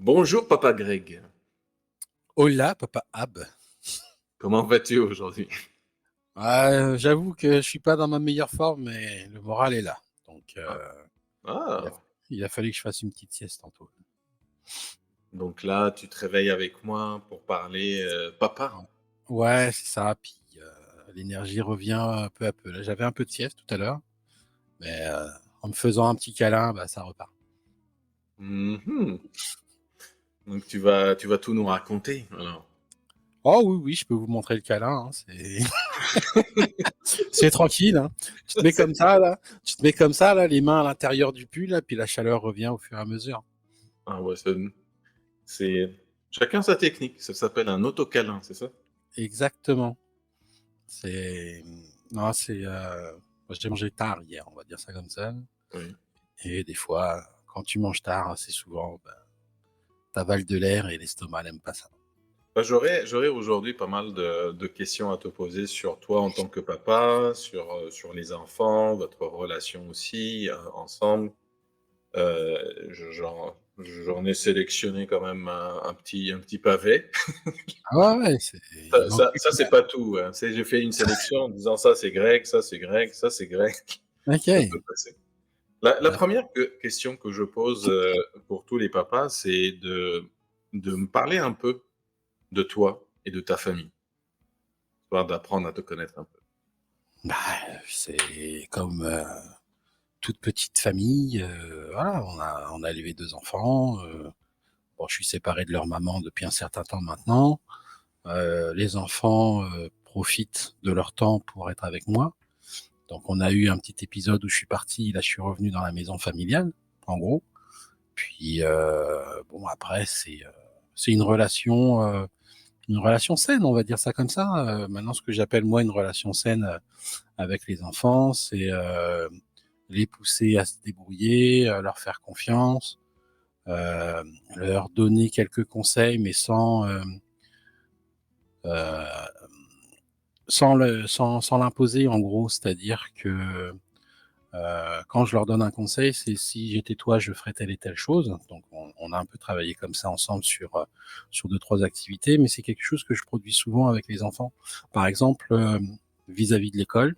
Bonjour Papa Greg, Hola, papa Ab. comment vas-tu aujourd'hui? J'avoue que je suis pas dans ma meilleure forme, mais le moral est là. Donc, Ah, il a, ah, il a fallu que je fasse une petite sieste tantôt. donc là tu te réveilles avec moi pour parler papa. Ouais, c'est ça. Puis l'énergie revient peu à peu. Là, j'avais un peu de sieste tout à l'heure, mais en me faisant un petit câlin, bah, ça repart. Mhm. Donc tu vas tout nous raconter alors. Oh oui, oui, je peux vous montrer le câlin, hein, c'est tranquille, hein. Tu te mets C'est- comme ça, là. Tu te mets comme ça, là, les mains à l'intérieur du pull, là, puis la chaleur revient au fur et à mesure. Ah ouais, c'est chacun sa technique, ça s'appelle un autocâlin, c'est ça? Exactement. C'est non, moi, j'ai mangé tard hier, on va dire ça comme ça, Oui. et des fois, quand tu manges tard, assez souvent, bah, tu de l'air et l'estomac n'aime pas ça. Bah, j'aurais aujourd'hui pas mal de questions à te poser sur toi en tant que papa, sur les enfants, votre relation aussi ensemble. J'en ai sélectionné quand même un petit pavé. Ah ouais, ouais, Ça il en ça ça, c'est pas tout, hein. C'est j'ai fait une sélection en disant: «Ça, c'est grec, ça, c'est grec, ça, c'est grec». Ça peut OK, passer. La d'accord. 1re question que je pose, pour tous les papas, c'est de me parler un peu de toi et de ta famille, histoire d'apprendre à te connaître un peu. Bah, c'est comme, toute petite famille, voilà, on a élevé 2 enfants, bon, je suis séparé de leur maman depuis un certain temps maintenant. Les enfants, profitent de leur temps pour être avec moi. Donc on a eu un petit épisode où je suis parti, là je suis revenu dans la maison familiale, en gros. Puis bon après c'est une relation saine, on va dire ça comme ça. Maintenant ce que j'appelle moi une relation saine avec les enfants, c'est les pousser à se débrouiller, leur faire confiance, heu, leur donner quelques conseils, mais heu, sans l'imposer en gros. C'est-à-dire que quand je leur donne un conseil, c'est: «Si j'étais toi, je ferais telle et telle chose». Donc on a un peu travaillé comme ça ensemble sur 2-3 activités, mais c'est quelque chose que je produis souvent avec les enfants. Par exemple, vis-à-vis de l'école,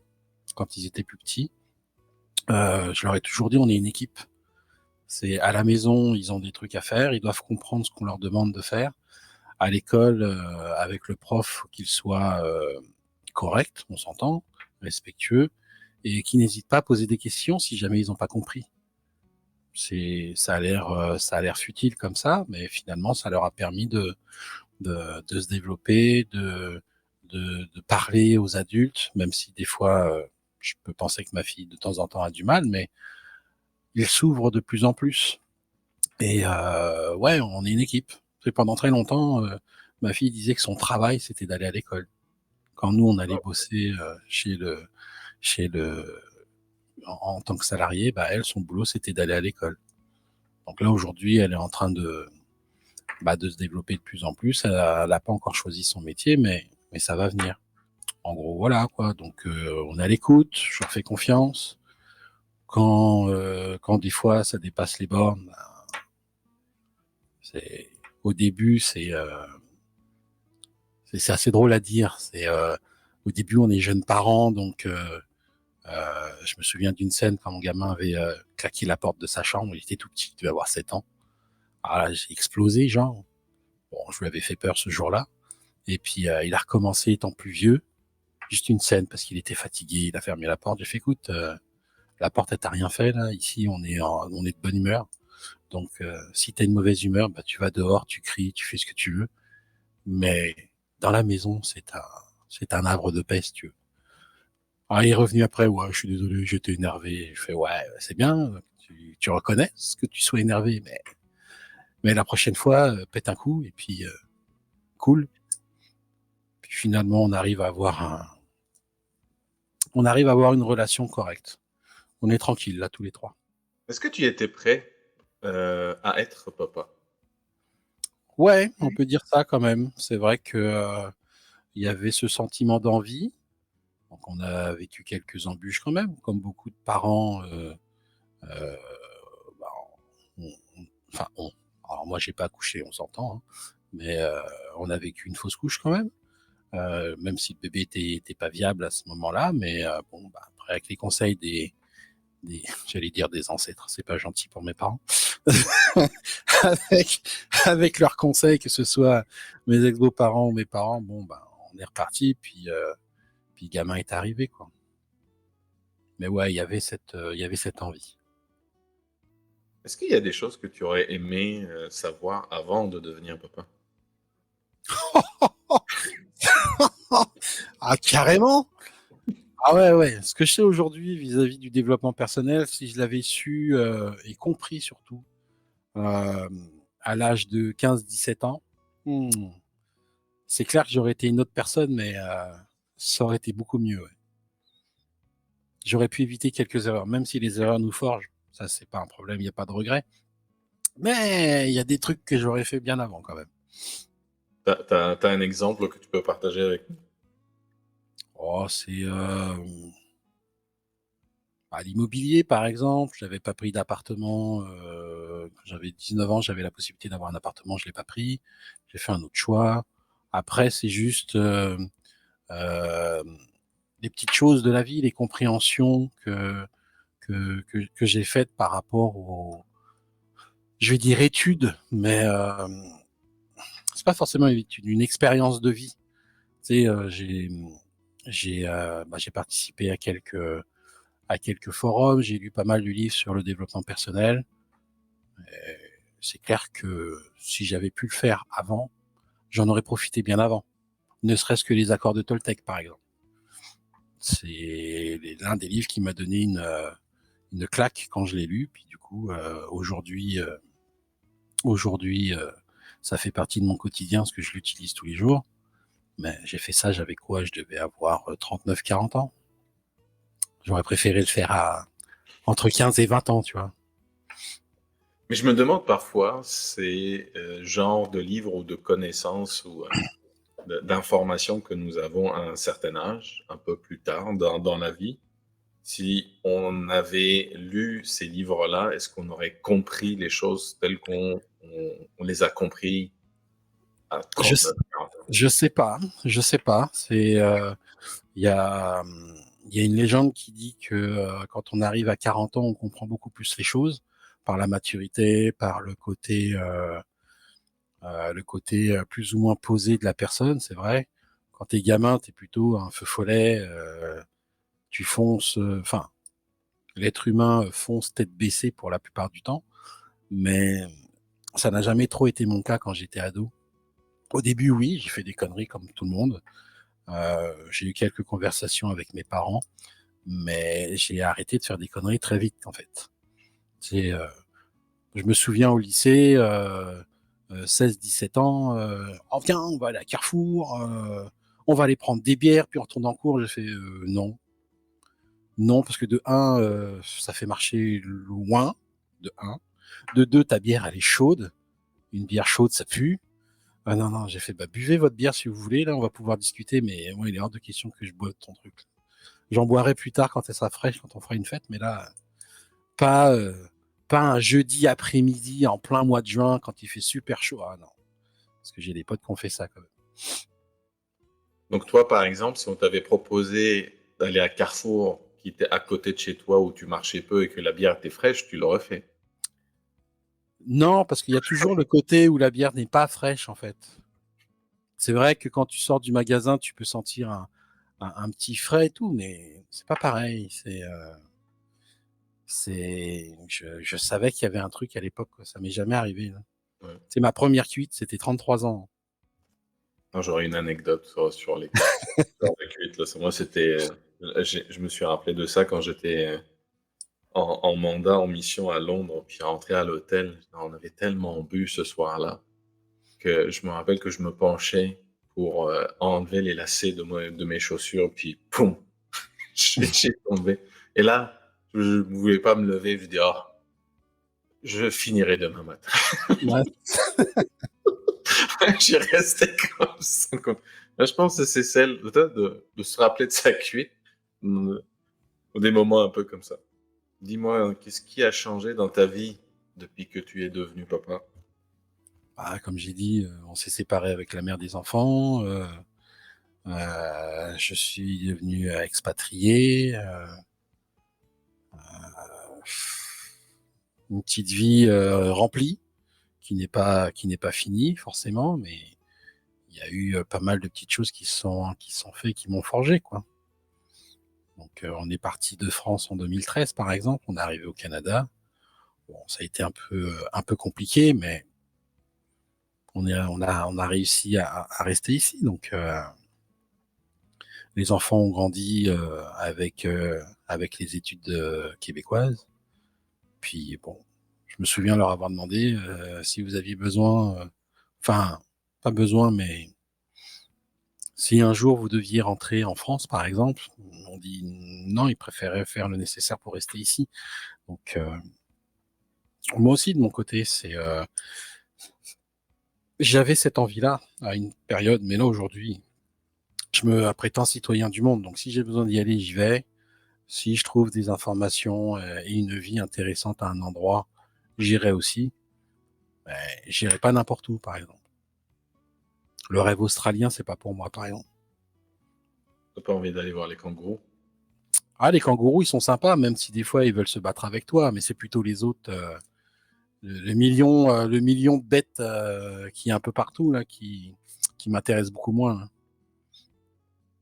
quand ils étaient plus petits, je leur ai toujours dit: «On est une équipe». C'est à la maison, ils ont des trucs à faire, ils doivent comprendre ce qu'on leur demande de faire. À l'école, avec le prof, faut qu'il soit, correct, on s'entend, respectueux, et qu'ils n'hésitent pas à poser des questions si jamais ils ont pas compris. Ça a l'air futile comme ça, mais finalement, ça leur a permis de se développer, de parler aux adultes, même si des fois, je peux penser que ma fille, de temps en temps, a du mal, mais ils s'ouvrent de plus en plus. Et ouais, on est une équipe. Tu sais, pendant très longtemps, ma fille disait que son travail, c'était d'aller à l'école. Quand nous, on allait bosser, chez le en tant que salarié, bah, elle, son boulot, c'était d'aller à l'école. Donc là, aujourd'hui, elle est en train de se développer de plus en plus. Elle a pas encore choisi son métier, mais ça va venir. En gros, voilà quoi. Donc on est à l'écoute, je leur fais confiance. Quand des fois ça dépasse les bornes, bah, c'est au début, c'est assez drôle à dire. Au début, on est jeunes parents, donc je me souviens d'une scène quand mon gamin avait claqué la porte de sa chambre. Il était tout petit, il devait avoir 7 ans. Ah là, j'ai explosé, genre. Bon, je lui avais fait peur ce jour-là. Et puis il a recommencé étant plus vieux. Juste une scène parce qu'il était fatigué, il a fermé la porte. J'ai fait: «Écoute, la porte elle t'a rien fait là, ici on est de bonne humeur. Donc si tu as une mauvaise humeur, bah, tu vas dehors, tu cries, tu fais ce que tu veux. Mais dans la maison, c'est un havre de paix si tu veux». Alors il est revenu après: «Ouais, je suis désolé, j'étais énervé». Je fais: «Ouais, c'est bien, tu reconnais ce que tu sois énervé, mais la prochaine fois, pète un coup et puis cool». Puis finalement on arrive à avoir une relation correcte. On est tranquille là tous les 3. Est-ce que tu étais prêt, à être papa? Ouais, on peut dire ça quand même. C'est vrai que, il y avait ce sentiment d'envie, donc on a vécu quelques embûches quand même, comme beaucoup de parents, heu, bah, on enfin on, Alors moi, j'ai pas accouché, on s'entend, hein, mais on a vécu une fausse couche quand même. Même si le bébé était pas viable à ce moment-là, mais bon, bah, après avec les conseils j'allais dire des ancêtres, c'est pas gentil pour mes parents, avec avec leurs conseils, que ce soit mes ex-beaux-parents ou mes parents, bon, bah, on est reparti, puis gamin est arrivé, quoi. Mais ouais, il y avait cette envie. Est-ce qu'il y a des choses que tu aurais aimé savoir avant de devenir papa? Ah, carrément. Ah ouais, ouais. Ce que je sais aujourd'hui vis-à-vis du développement personnel, si je l'avais su et compris surtout euh, à l'âge de 15-17 ans, hmm, c'est clair que j'aurais été une autre personne, mais ça aurait été beaucoup mieux. Ouais. J'aurais pu éviter quelques erreurs, même si les erreurs nous forgent. Ça, c'est pas un problème, il n'y a pas de regret. Mais il y a des trucs que j'aurais fait bien avant quand même. T'as un exemple que tu peux partager avec nous? Oh, c'est l'immobilier, par exemple. J'avais pas pris d'appartement. Quand j'avais 19 ans, j'avais la possibilité d'avoir un appartement, je l'ai pas pris. J'ai fait un autre choix. Après, c'est juste euh, les petites choses de la vie, les compréhensions que j'ai faites par rapport aux, je vais dire études, mais c'est pas forcément une étude, une expérience de vie. Tu sais, j'ai participé à quelques forums, j'ai lu pas mal de livres sur le développement personnel. Et c'est clair que si j'avais pu le faire avant, j'en aurais profité bien avant. Ne serait-ce que les accords de Toltec, par exemple. C'est l'un des livres qui m'a donné une claque quand je l'ai lu. Puis du coup, aujourd'hui, ça fait partie de mon quotidien parce que je l'utilise tous les jours. Mais j'ai fait ça, j'avais quoi? Je devais avoir 39-40 ans. J'aurais préféré le faire entre 15 et 20 ans, tu vois. Mais je me demande parfois, ces genres de livres ou de connaissances ou d'informations que nous avons à un certain âge, un peu plus tard dans la vie, si on avait lu ces livres-là, est-ce qu'on aurait compris les choses telles on les a compris à Je, 39, 40 ans? je sais pas, je sais pas. Il y a, il y a une légende qui dit que quand on arrive à 40 ans, on comprend beaucoup plus les choses par la maturité, par le côté plus ou moins posé de la personne. C'est vrai. Quand t'es gamin, t'es plutôt un feu follet. Tu fonces. Enfin, l'être humain fonce tête baissée pour la plupart du temps, mais ça n'a jamais trop été mon cas quand j'étais ado. Au début, oui, j'ai fait des conneries comme tout le monde. J'ai eu quelques conversations avec mes parents, mais j'ai arrêté de faire des conneries très vite, en fait. C'est, je me souviens au lycée, 16-17 ans, oh viens, on va aller à Carrefour, on va aller prendre des bières, puis on retourne en cours. J'ai fait non, non, parce que de un, ça fait marcher loin, de un. De deux, ta bière, elle est chaude. Une bière chaude, ça pue. Ah non, non, j'ai fait, bah, buvez votre bière si vous voulez, là, on va pouvoir discuter, mais moi, il est hors de question que je boive ton truc. J'en boirai plus tard quand elle sera fraîche, quand on fera une fête, mais là, pas, euh, pas un jeudi après-midi en plein mois de juin quand il fait super chaud. Ah non, parce que j'ai des potes qui ont fait ça quand même. Donc toi, par exemple, si on t'avait proposé d'aller à Carrefour, qui était à côté de chez toi, où tu marchais peu et que la bière était fraîche, tu l'aurais fait. Non, parce qu'il y a toujours le côté où la bière n'est pas fraîche, en fait. C'est vrai que quand tu sors du magasin, tu peux sentir un petit frais et tout, mais c'est pas pareil. Je savais qu'il y avait un truc à l'époque, quoi. Ça m'est jamais arrivé, là. Ouais. C'est ma première cuite, c'était 33 ans. Non, j'aurais une anecdote sur sur les cuites, là. Moi, c'était, je me suis rappelé de ça quand j'étais en mandat, en mission à Londres, puis rentré à l'hôtel. On avait tellement bu ce soir-là que je me rappelle que je me penchais pour enlever les lacets de mes chaussures, puis poum, j'ai tombé. Et là, je ne voulais pas me lever. Je dis, oh, je finirai demain matin. Ouais. J'ai resté comme ça. Là, je pense que c'est celle de se rappeler de sa cuite, euh, des moments un peu comme ça. Dis-moi, qu'est-ce qui a changé dans ta vie depuis que tu es devenu papa? Bah, comme j'ai dit, on s'est séparés avec la mère des enfants. Je suis devenu expatrié. Une petite vie remplie, qui n'est pas finie forcément, mais il y a eu pas mal de petites choses qui sont faites, qui m'ont forgé, quoi. Donc, on est parti de France en 2013, par exemple. On est arrivé au Canada. Bon, ça a été un peu compliqué, mais on a réussi à rester ici. Donc, les enfants ont grandi avec les études québécoises. Puis, bon, je me souviens leur avoir demandé si vous aviez besoin, enfin, pas besoin, mais si un jour vous deviez rentrer en France, par exemple, on dit non, ils préféraient faire le nécessaire pour rester ici. Donc, moi aussi, de mon côté, j'avais cette envie-là à une période, mais là, aujourd'hui, je me prétends citoyen du monde. Donc, si j'ai besoin d'y aller, j'y vais. Si je trouve des informations et une vie intéressante à un endroit, j'irai aussi. Mais j'irai pas n'importe où, par exemple. Le rêve australien, c'est pas pour moi, par exemple. T'as pas envie d'aller voir les kangourous? Ah, les kangourous, ils sont sympas, même si des fois ils veulent se battre avec toi, mais c'est plutôt les autres, le million de bêtes qui est un peu partout là, qui m'intéresse beaucoup moins, hein.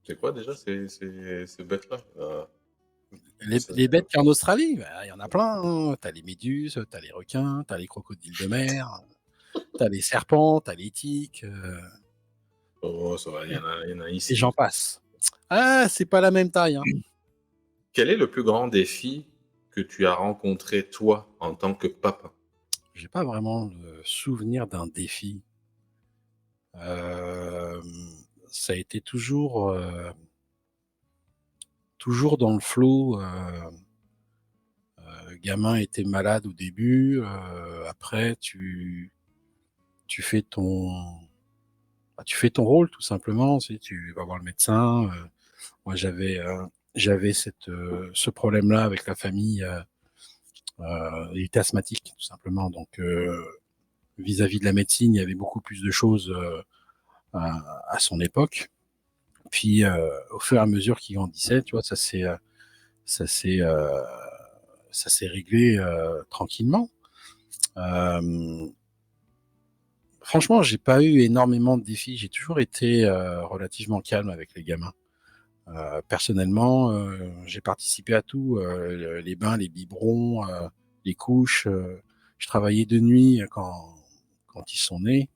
C'est quoi déjà ces bêtes-là? Ça- Les bêtes qu'il y a en Australie, bah, il y en a plein, hein. T'as les méduses, t'as les requins, t'as les crocodiles de mer, t'as les serpents, t'as les tiques, Oh, ça va, il y en a et ici j'en aussi. passe. Ah, c'est pas la même taille, hein. Quel est le plus grand défi que tu as rencontré, toi, en tant que papa? J'ai pas vraiment le souvenir d'un défi. Euh, Ça a été toujours dans le flow. Gamin était malade au début. Après, tu fais tu fais ton rôle tout simplement. Tu vas voir le médecin. Moi, j'avais ce problème-là avec la famille. Il était asthmatique tout simplement. Donc, vis-à-vis de la médecine, il y avait beaucoup plus de choses à son époque. Puis, au fur et à mesure qu'il grandissait, tu vois, ça s'est euh, ça s'est réglé tranquillement. Euh, Franchement, j'ai pas eu énormément de défis. J'ai toujours été relativement calme avec les gamins. Personnellement, j'ai participé à tout, les bains, les biberons, les couches. Je travaillais de nuit quand ils sont nés.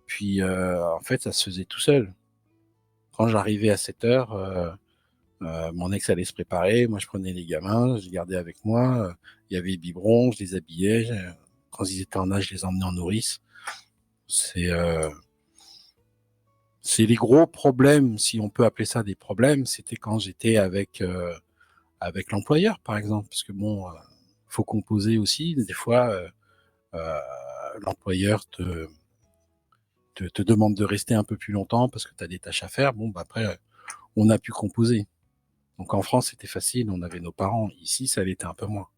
Puis, en fait, ça se faisait tout seul. Quand j'arrivais à 7 heures, mon ex allait se préparer. Moi, je prenais les gamins, je les gardais avec moi. Il y avait les biberons, je les habillais. Quand ils étaient en âge, je les emmenais en nourrice. C'est euh, c'est les gros problèmes, si on peut appeler ça des problèmes, c'était quand j'étais avec l'employeur, par exemple, parce que bon, faut composer aussi. Des fois, euh, l'employeur te demande de rester un peu plus longtemps parce que tu as des tâches à faire. Bon, bah après, on a pu composer. Donc en France, c'était facile, on avait nos parents. Ici, ça l'était un peu moins.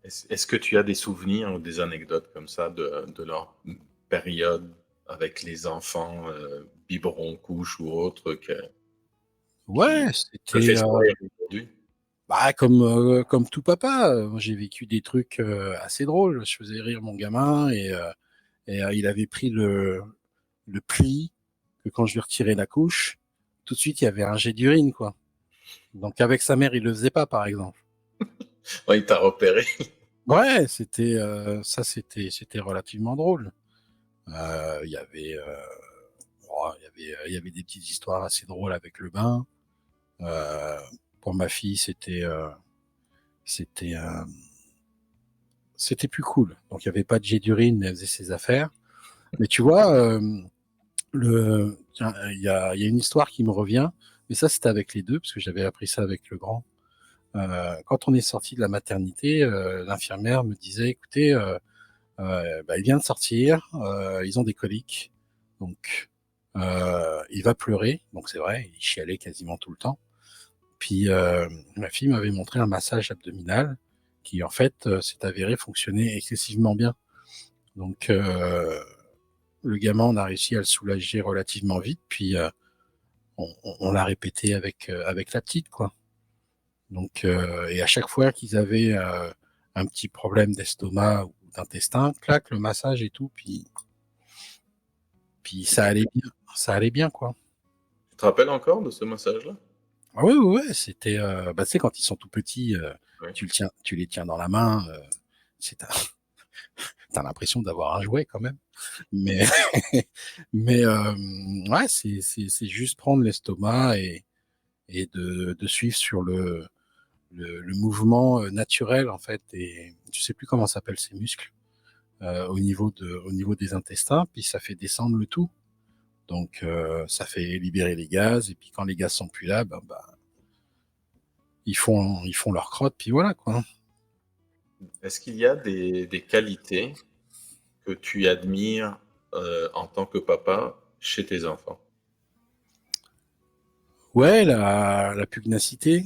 Est-ce que tu as des souvenirs ou des anecdotes comme ça de leur période avec les enfants, biberon, couche ou autre, Ouais, qui te fait c'était sourire aujourd'hui? bah, comme tout papa. Moi, j'ai vécu des trucs assez drôles. Je faisais rire mon gamin et il avait pris le pli que quand je lui retirais la couche, tout de suite, il y avait un jet d'urine, quoi. Donc, avec sa mère, il le faisait pas, par exemple. Ouais, il t'a repéré. Ouais, c'était relativement drôle. Il y avait des petites histoires assez drôles avec le bain. Euh, pour ma fille, c'était, euh, c'était plus cool. Donc, il y avait pas de jet d'urine, mais elle faisait ses affaires. Mais tu vois, tiens, il y a une histoire qui me revient, mais ça, c'était avec les deux, parce que j'avais appris ça avec le grand. Quand on est sorti de la maternité, l'infirmière me disait, écoutez, bah, il vient de sortir, ils ont des coliques, donc il va pleurer, donc c'est vrai, il chialait quasiment tout le temps. Puis ma fille m'avait montré un massage abdominal qui en fait s'est avéré fonctionner excessivement bien. Donc, le gamin, on a réussi à le soulager relativement vite, puis on l'a répété avec la petite, quoi. Donc, et à chaque fois qu'ils avaient un petit problème d'estomac ou d'intestin, clac, le massage et tout, puis Et tu ça allait bien, quoi. te rappelles encore de ce massage-là? Ah ouais, ouais, ouais, c'était, tu sais, quand ils sont tout petits, Oui. tu les tiens dans la main, c'est t'as l'impression d'avoir un jouet quand même. Mais, mais ouais, c'est juste prendre l'estomac et de suivre sur le mouvement naturel en fait. Et je sais plus comment s'appellent ces muscles au niveau des intestins, puis ça fait descendre le tout. Donc ça fait libérer les gaz, et puis quand les gaz sont plus là, ils font leur crotte, puis voilà quoi. Est-ce qu'il y a des qualités que tu admires en tant que papa chez tes enfants? Ouais, la pugnacité,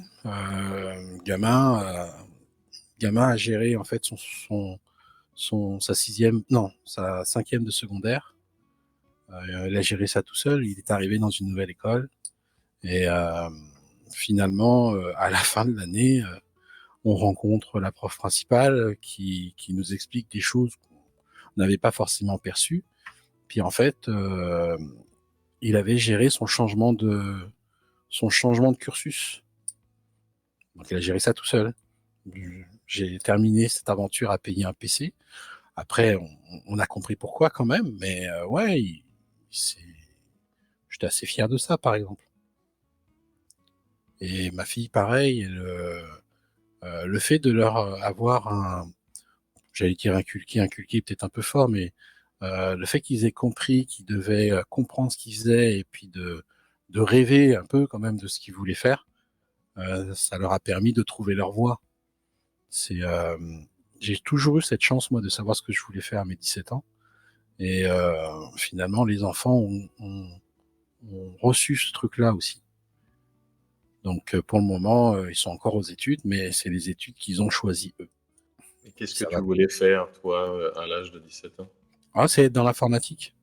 gamin, gamin a géré en fait sa sixième, non, sa cinquième de secondaire. Il a géré ça tout seul. Il est arrivé dans une nouvelle école et finalement, à la fin de l'année, on rencontre la prof principale qui nous explique des choses qu'on n'avait pas forcément perçues. Puis en fait, il avait géré son changement de cursus. Donc il a géré ça tout seul. J'ai terminé cette aventure à payer un PC. Après, on a compris pourquoi quand même, mais ouais, j'étais assez fier de ça, par exemple. Et ma fille, pareil, le fait de leur avoir j'allais dire inculqué peut-être un peu fort, mais le fait qu'ils aient compris qu'ils devaient comprendre ce qu'ils faisaient et puis de rêver un peu quand même de ce qu'ils voulaient faire, ça leur a permis de trouver leur voie. C'est, j'ai toujours eu cette chance, moi, de savoir ce que je voulais faire à mes 17 ans. Et finalement, les enfants ont reçu ce truc-là aussi. Donc, pour le moment, ils sont encore aux études, mais c'est les études qu'ils ont choisies, eux. Et qu'est-ce que Ça tu va. voulais faire, toi, à l'âge de 17 ans? Ah, c'est dans l'informatique.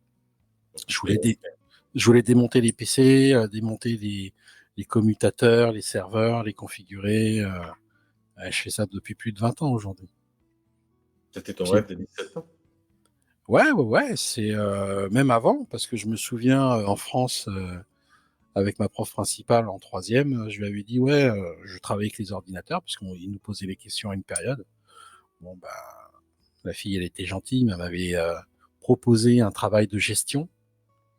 Donc, Je voulais, je voulais démonter les PC, démonter les commutateurs, les serveurs, les configurer. Je fais ça depuis plus de 20 ans aujourd'hui. c'était ton Puis, rêve de 17 ans? ouais, ouais, ouais, c'est même avant, parce que je me souviens en France, avec ma prof principale en troisième, je lui avais dit, ouais, je travaille avec les ordinateurs, puisqu'il nous posait les questions à une période. Bon, bah, la fille, elle était gentille, mais elle m'avait proposé un travail de gestion.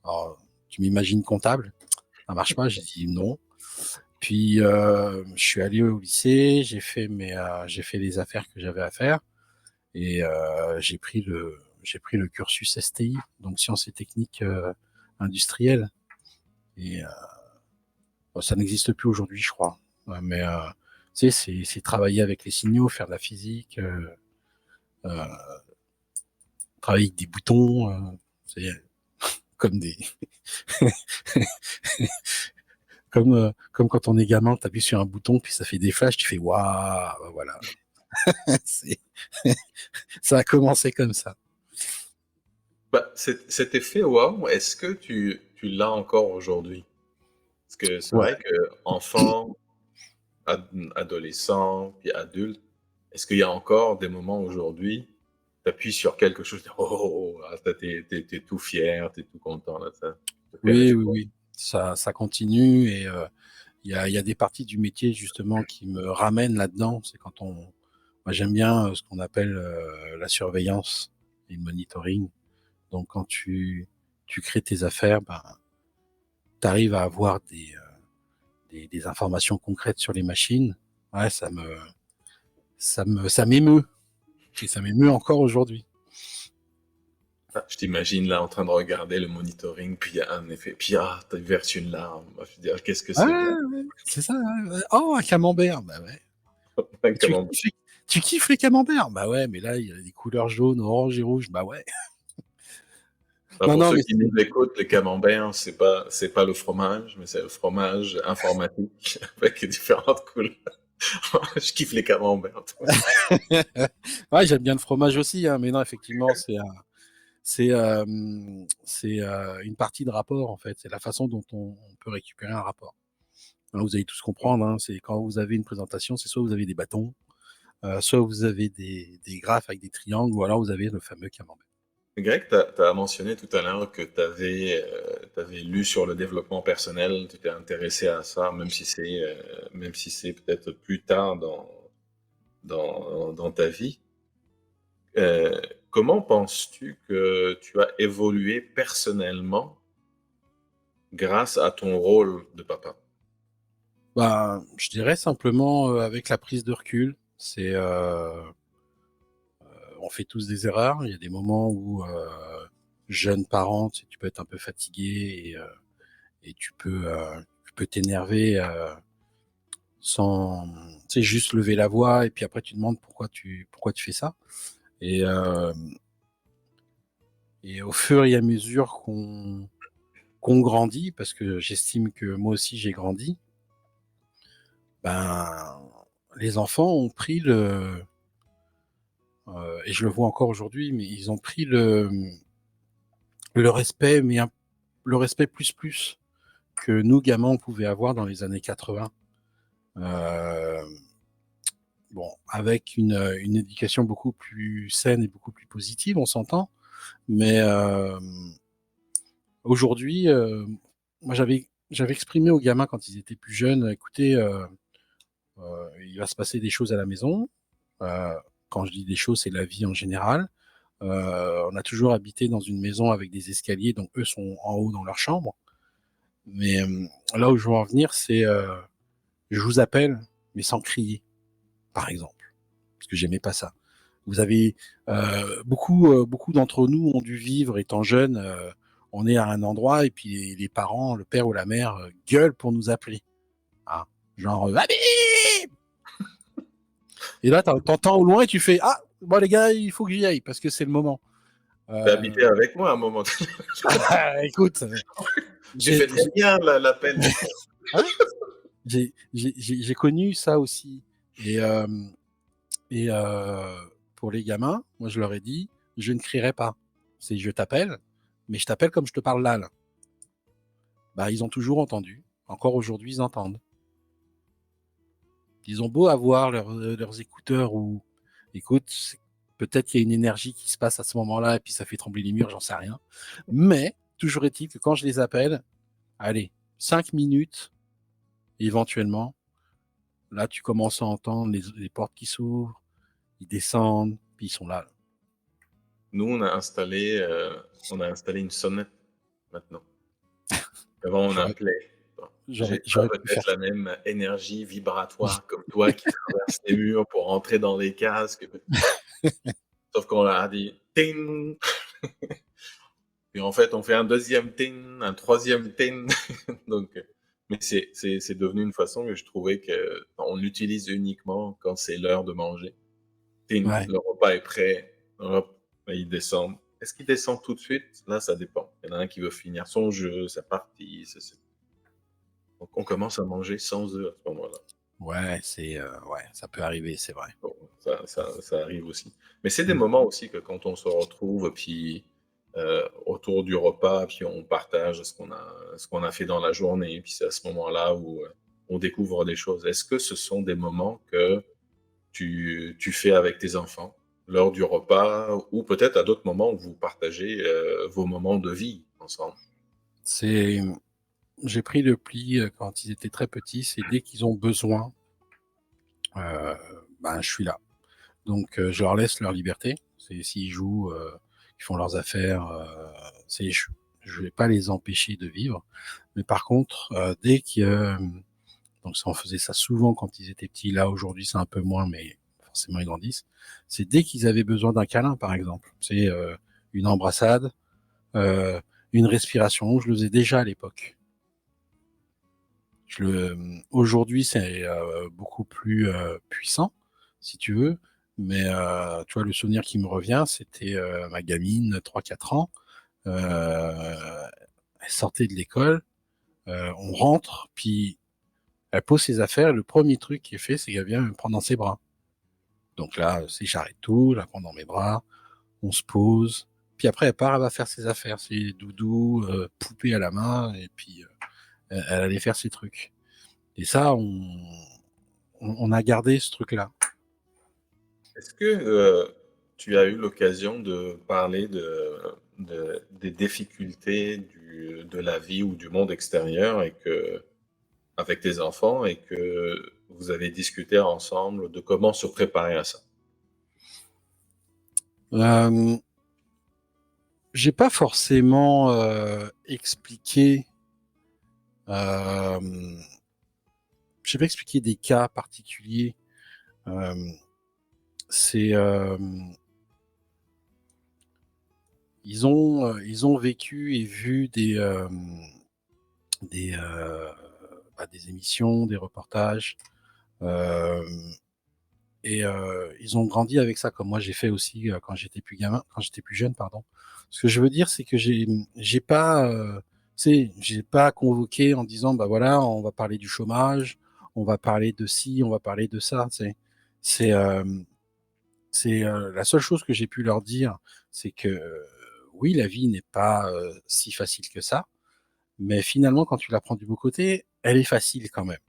Alors, tu m'imagines comptable? Ça marche pas. J'ai dit non. Puis, je suis allé au lycée, j'ai fait les affaires que j'avais à faire, et j'ai pris le cursus STI, donc sciences et techniques industrielles. Et ça n'existe plus aujourd'hui, je crois. Ouais, mais tu sais, c'est travailler avec les signaux, faire de la physique, euh, travailler avec des boutons, c'est comme des comme quand on est gamin, tu appuies sur un bouton puis ça fait des flashs, tu fais waouh, voilà. C'est ça a commencé comme ça. Bah, cet effet waouh, est-ce que tu l'as encore aujourd'hui? Parce que c'est Ouais. vrai qu'enfant, adolescent, puis adulte, est-ce qu'il y a encore des moments aujourd'hui, tu appuies sur quelque chose, tu dis: «Oh, oh, oh», ah, tu tout fier, tu es tout content là, ça te fait Oui, rêver. oui, oui. Ça continue, et il y a des parties du métier justement qui me ramènent là-dedans. C'est quand moi j'aime bien ce qu'on appelle la surveillance et le monitoring. Donc quand tu crées tes affaires, ben, tu arrives à avoir des informations concrètes sur les machines. Ouais, ça m'émeut, et ça m'émeut encore aujourd'hui. Ah, je t'imagine là en train de regarder le monitoring, puis il y a un effet, puis ah, tu verses une larme. Bah, je veux dire: «Qu'est-ce que Ouais, c'est bon!» ouais, c'est ça. Ouais, ouais. Oh, un camembert, bah ouais. Tu Comment kiffes, tu kiffes les camemberts? Bah ouais, mais là, il y a des couleurs jaunes, orange et rouge. Bah ouais. bah, Non, pour non, ceux mais qui nous écoutent, le camembert, c'est pas le fromage, mais c'est le fromage informatique avec différentes couleurs. Je kiffe les camemberts, toi. ouais, j'aime bien le fromage aussi, hein, mais non, effectivement, une partie de rapport, en fait. C'est la façon dont on peut récupérer un rapport. Hein, vous allez tous comprendre, hein, c'est quand vous avez une présentation, c'est soit vous avez des bâtons, soit vous avez des graphes avec des triangles, ou alors vous avez le fameux camembert. Greg, tu as mentionné tout à l'heure que tu avais lu sur le développement personnel, tu t'es intéressé à ça, même si c'est peut-être plus tard dans ta vie. Euh, Comment penses-tu que tu as évolué personnellement grâce à ton rôle de papa? Bah, je dirais simplement avec la prise de recul, on fait tous des erreurs. Il y a des moments où jeune parent, tu peux être un peu fatigué et tu peux t'énerver sans, tu sais, juste lever la voix et puis après tu te demandes pourquoi tu fais ça. Et, euh, et au fur et à mesure qu'on grandit, parce que j'estime que moi aussi j'ai grandi, ben les enfants ont pris et je le vois encore aujourd'hui, mais ils ont pris le respect, le respect plus que nous gamins on pouvait avoir dans les années 80. Euh, bon, avec une éducation beaucoup plus saine et beaucoup plus positive, on s'entend. Mais aujourd'hui, moi j'avais exprimé aux gamins quand ils étaient plus jeunes, écoutez, il va se passer des choses à la maison. Euh, Quand je dis des choses, c'est la vie en général. On a toujours habité dans une maison avec des escaliers, donc eux sont en haut dans leur chambre. Mais là où je veux en venir, c'est je vous appelle, mais sans crier, par exemple, parce que j'aimais pas ça. Vous avez beaucoup d'entre nous ont dû vivre étant jeunes. On est à un endroit et puis les parents, le père ou la mère gueulent pour nous appeler. Ah, genre Habib. Et là t'entends au loin et tu fais ah bon les gars il faut que j'y aille parce que c'est le moment. Tu as habité avec moi à un moment donné. Écoute, Tu fais très bien l'appel. hein, j'ai connu ça aussi et euh, et pour les gamins, moi je leur ai dit je ne crierai pas. C'est je t'appelle, mais je t'appelle comme je te parle là. Bah, ils ont toujours entendu. Encore aujourd'hui, ils entendent. Ils ont beau avoir leurs écouteurs ou, écoute, peut-être qu'il y a une énergie qui se passe à ce moment-là et puis ça fait trembler les murs, j'en sais rien. Mais, toujours est-il que quand je les appelle, allez, 5 minutes, éventuellement, là, tu commences à entendre les portes qui s'ouvrent, ils descendent, puis ils sont là. Nous, on a installé une sonnette maintenant. Avant, on J'aurais, appelait. Bon, j'ai pas j'aurais pu peut-être faire la même énergie vibratoire comme toi qui traverse les murs pour rentrer dans les casques. Sauf qu'on leur a dit ting. Puis en fait, on fait un deuxième ting, un troisième ting. Donc, mais c'est devenu une façon que je trouvais que on utilise uniquement quand c'est l'heure de manger. Ting, Ouais. le repas est prêt. Hop, ben, ils descendent. Est-ce qu'ils descendent tout de suite? Là, ça dépend. Il y en a un qui veut finir son jeu, sa partie. Donc, on commence à manger sans eux à ce moment-là. Ouais, ouais, ça peut arriver, c'est vrai. Bon, ça arrive aussi. Mais c'est des Mm. moments aussi que quand on se retrouve, puis autour du repas, puis on partage ce qu'on a fait dans la journée, puis c'est à ce moment-là où on découvre des choses. Est-ce que ce sont des moments que tu fais avec tes enfants lors du repas, ou peut-être à d'autres moments où vous partagez vos moments de vie ensemble? C'est, j'ai pris le pli quand ils étaient très petits, c'est dès qu'ils ont besoin, euh, ben je suis là. Donc je leur laisse leur liberté. C'est s'ils jouent, ils font leurs affaires, je vais pas les empêcher de vivre. Mais par contre, dès que donc ça, on faisait ça souvent quand ils étaient petits. Là aujourd'hui c'est un peu moins, mais forcément ils grandissent. C'est dès qu'ils avaient besoin d'un câlin, par exemple. C'est une embrassade, euh, une respiration. Je le faisais déjà à l'époque. Aujourd'hui, c'est beaucoup plus puissant, si tu veux. Mais tu vois, le souvenir qui me revient, c'était ma gamine, 3-4 ans. Elle sortait de l'école, on rentre, puis elle pose ses affaires. Le premier truc qu'elle fait, c'est qu'elle vient me prendre dans ses bras. Donc là, c'est j'arrête tout, je la prends dans mes bras, on se pose, Puis après, elle part, elle va faire ses affaires, ses doudous, poupée à la main, et puis elle allait faire ses trucs. Et ça, on a gardé ce truc-là. Est-ce que tu as eu l'occasion de parler des difficultés de la vie ou du monde extérieur avec tes enfants et que vous avez discuté ensemble de comment se préparer à ça? Euh, j'ai pas forcément expliqué. Euh, j'ai pas expliqué des cas particuliers. Euh, c'est ils ont vécu et vu des, euh, des émissions, des reportages, euh, et ils ont grandi avec ça, comme moi j'ai fait aussi quand j'étais plus gamin, quand j'étais plus jeune, pardon. Ce que je veux dire, c'est que j'ai pas, j'ai pas convoqué en disant bah voilà, on va parler du chômage, on va parler de ci, on va parler de ça. C'est la seule chose que j'ai pu leur dire, c'est que oui, la vie n'est pas si facile que ça, mais finalement, quand tu la prends du beau côté, elle est facile quand même.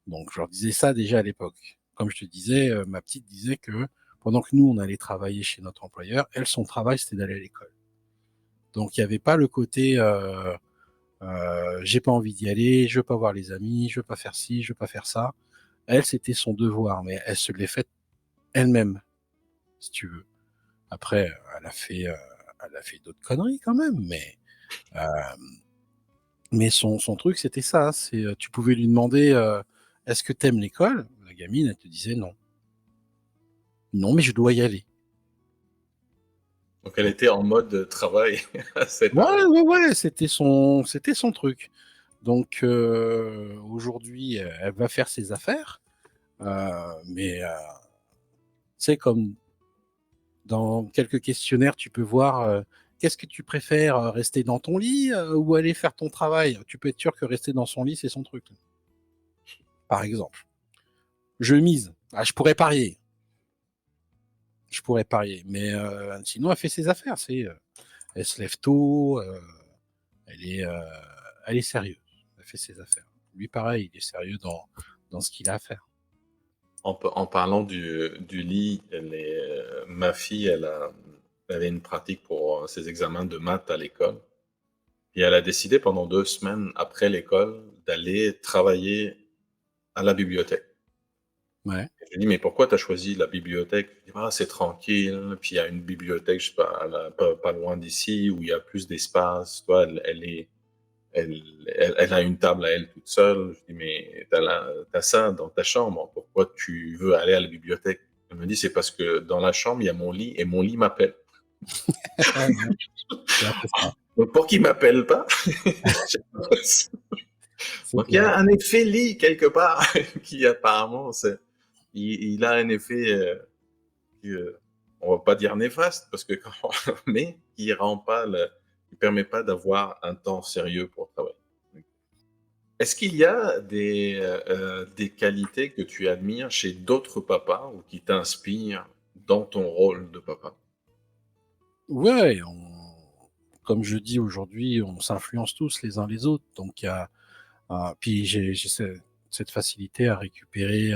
Donc, je leur disais ça déjà à l'époque. Comme je te disais, ma petite disait que pendant que nous, on allait travailler chez notre employeur, elle, son travail, c'était d'aller à l'école. Donc, il n'y avait pas le côté j'ai pas envie d'y aller, je veux pas voir les amis, je veux pas faire ci, je veux pas faire ça. Elle, c'était son devoir, mais elle se l'est faite elle-même, si tu veux. Après, elle a fait d'autres conneries quand même, euh, mais son truc, c'était ça. C'est, tu pouvais lui demander est-ce que t'aimes l'école? La gamine, elle te disait non. Non, mais je dois y aller. Donc elle était en mode travail à cet âge. Ouais, c'était son truc. Donc aujourd'hui, elle va faire ses affaires, mais c'est comme dans quelques questionnaires, tu peux voir qu'est-ce que tu préfères, rester dans ton lit ou aller faire ton travail. Tu peux être sûr que rester dans son lit, c'est son truc, par exemple. Je mise. Ah, je pourrais parier. Mais sinon, elle fait ses affaires. Elle se lève tôt, elle, est, euh, elle est sérieuse. Elle fait ses affaires. Lui, pareil, il est sérieux dans ce qu'il a à faire. En parlant du lit, ma fille, elle avait une pratique pour ses examens de maths à l'école. Et elle a décidé pendant 2 semaines après l'école d'aller travailler à la bibliothèque. Ouais. Je lui dis, mais pourquoi tu as choisi la bibliothèque? Il dit, ah, c'est tranquille. Puis il y a une bibliothèque, je sais pas, pas loin d'ici, où il y a plus d'espace. Toi, elle a une table à elle toute seule. Je dis, mais t'as ça dans ta chambre. Pourquoi tu veux aller à la bibliothèque? Elle me dit, c'est parce que dans la chambre, il y a mon lit et mon lit m'appelle. C'est un peu ça. Donc, pour qu'il m'appelle pas, C'est donc il y clair. a un effet lit quelque part qui apparemment, il a un effet, on va pas dire néfaste parce que mais qui permet pas d'avoir un temps sérieux pour travailler. Est-ce qu'il y a des qualités que tu admires chez d'autres papas ou qui t'inspirent dans ton rôle de papa? Ouais, comme je dis aujourd'hui, on s'influence tous les uns les autres. Donc, puis j'ai cette facilité à récupérer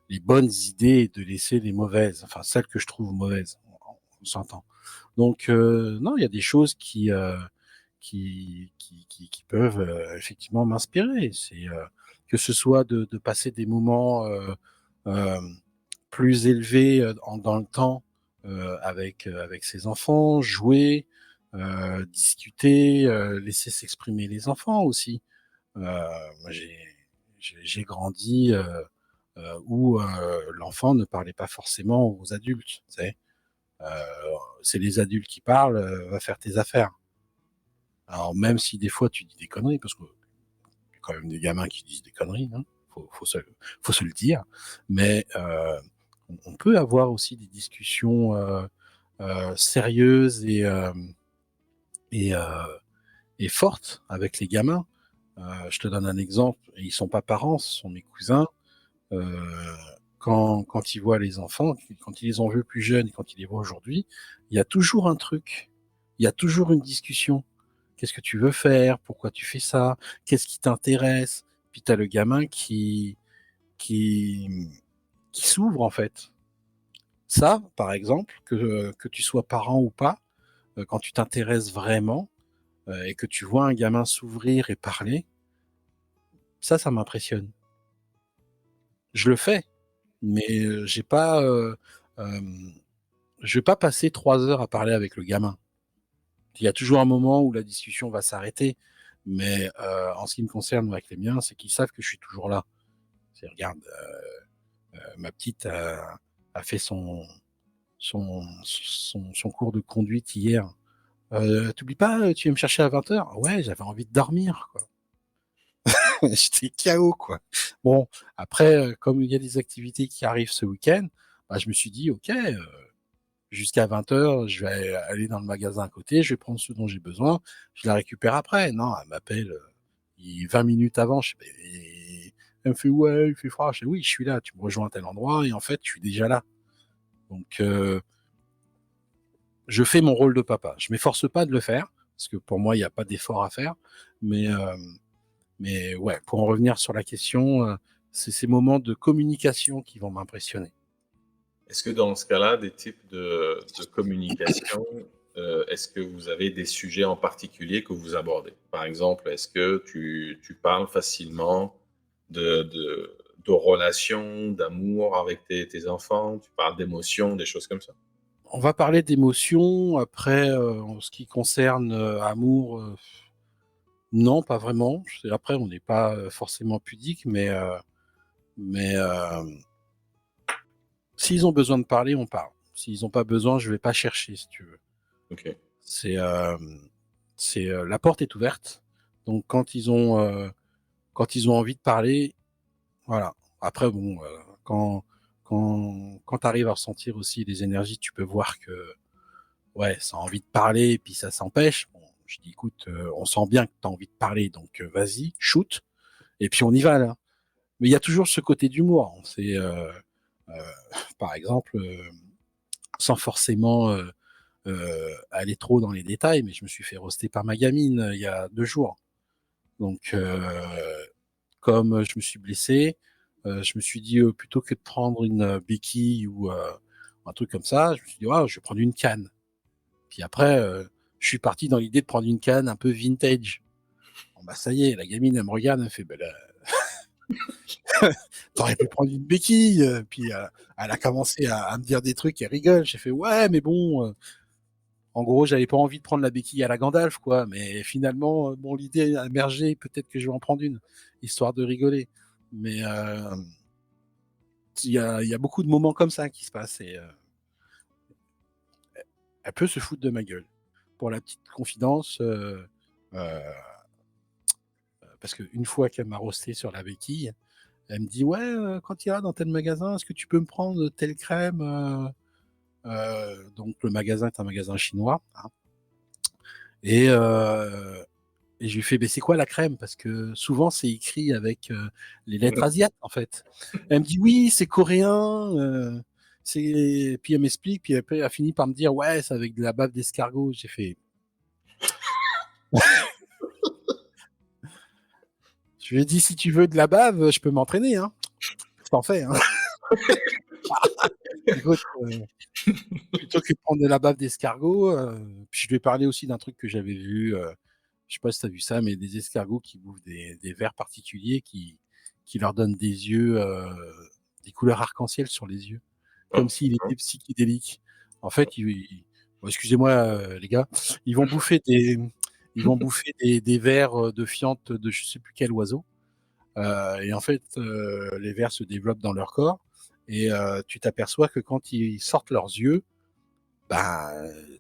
les bonnes idées et de laisser les mauvaises, enfin celles que je trouve mauvaises, on s'entend. Donc, non, il y a des choses qui peuvent effectivement m'inspirer. C'est que ce soit de passer des moments euh, plus élevés dans le temps avec ses enfants, jouer, discuter, laisser s'exprimer les enfants aussi. Moi, j'ai grandi où l'enfant ne parlait pas forcément aux adultes. Tu sais. Euh, c'est les adultes qui parlent, va faire tes affaires. Alors même si des fois tu dis des conneries, parce que y a quand même des gamins qui disent des conneries, hein, faut se le dire, mais on peut avoir aussi des discussions sérieuses et, euh, et fortes avec les gamins. Je te donne un exemple, ils sont pas parents, ce sont mes cousins. Euh, quand ils voient les enfants, quand ils les ont vus plus jeunes et quand ils les voient aujourd'hui, il y a toujours un truc, il y a toujours une discussion. Qu'est-ce que tu veux faire? Pourquoi tu fais ça? Qu'est-ce qui t'intéresse? Puis t'as le gamin qui s'ouvre en fait. Ça, par exemple, que tu sois parent ou pas, quand tu t'intéresses vraiment et que tu vois un gamin s'ouvrir et parler, ça m'impressionne. Je le fais, mais je vais pas passer 3 heures à parler avec le gamin. Il y a toujours un moment où la discussion va s'arrêter, mais en ce qui me concerne avec les miens, c'est qu'ils savent que je suis toujours là. C'est regarde, ma petite a fait son cours de conduite hier. T'oublies pas, tu viens me chercher à 20h? Ouais, j'avais envie de dormir, quoi. J'étais KO, quoi. Bon, après, comme il y a des activités qui arrivent ce week-end, bah, je me suis dit, ok, jusqu'à 20h, je vais aller dans le magasin à côté, je vais prendre ce dont j'ai besoin, je la récupère après. Non, elle m'appelle 20 minutes avant, elle me fait, ouais, il fait froid. Je dis, oui, je suis là, tu me rejoins à tel endroit, et en fait, je suis déjà là. Donc, je fais mon rôle de papa. Je m'efforce pas de le faire, parce que pour moi, il n'y a pas d'effort à faire, mais ouais, pour en revenir sur la question, c'est ces moments de communication qui vont m'impressionner. Est-ce que dans ce cas-là, des types de communication, est-ce que vous avez des sujets en particulier que vous abordez? Par exemple, est-ce que tu parles facilement de relations, d'amour avec tes enfants? Tu parles d'émotions, des choses comme ça? On va parler d'émotions. Après, en ce qui concerne amour, non, pas vraiment. Après, on n'est pas forcément pudique, mais s'ils ont besoin de parler, on parle. S'ils n'ont pas besoin, je vais pas chercher, si tu veux. OK. C'est la porte est ouverte. Donc quand ils ont envie de parler, voilà. Après, bon, quand tu arrives à ressentir aussi les énergies, tu peux voir que ouais, ça a envie de parler et puis ça s'empêche. Bon, je dis écoute, on sent bien que tu as envie de parler, donc vas-y, shoot, et puis on y va là. Mais il y a toujours ce côté d'humour. C'est par exemple, sans forcément aller trop dans les détails, mais je me suis fait roaster par ma gamine il y a 2 jours. Donc comme je me suis blessé, je me suis dit plutôt que de prendre une béquille ou un truc comme ça, je me suis dit je vais prendre une canne. Puis après, je suis parti dans l'idée de prendre une canne un peu vintage. Bon, bah ça y est, la gamine, elle me regarde, elle me fait, bah là, t'aurais pu prendre une béquille. Puis elle a commencé à me dire des trucs, elle rigole. J'ai fait, ouais, mais bon, en gros, j'avais pas envie de prendre la béquille à la Gandalf, quoi. Mais finalement, bon, l'idée a émergé, peut-être que je vais en prendre une, histoire de rigoler. Mais il y a beaucoup de moments comme ça qui se passent et elle peut se foutre de ma gueule. Pour la petite confidence, euh, parce qu'une fois qu'elle m'a roasté sur la béquille, elle me dit ouais, quand tu iras dans tel magasin, est-ce que tu peux me prendre telle crème donc le magasin est un magasin chinois, hein. Et, et je lui fais, mais c'est quoi la crème? Parce que souvent c'est écrit avec les lettres asiates en fait. Elle me dit oui, c'est coréen. Puis elle m'explique, puis après elle a fini par me dire ouais, c'est avec de la bave d'escargot. J'ai fait. Je lui ai dit si tu veux de la bave, je peux m'entraîner, hein. Je t'en fais, hein. Écoute, plutôt que de prendre de la bave d'escargot, puis je lui ai parlé aussi d'un truc que j'avais vu. Je sais pas si tu as vu ça, mais des escargots qui bouffent des vers particuliers qui leur donnent des yeux, des couleurs arc-en-ciel sur les yeux, comme Oh, s'il était psychédélique. En fait, bon, excusez-moi les gars, ils vont bouffer des, des vers de fientes de je sais plus quel oiseau. Et en fait, les vers se développent dans leur corps et tu t'aperçois que quand ils sortent leurs yeux, bah,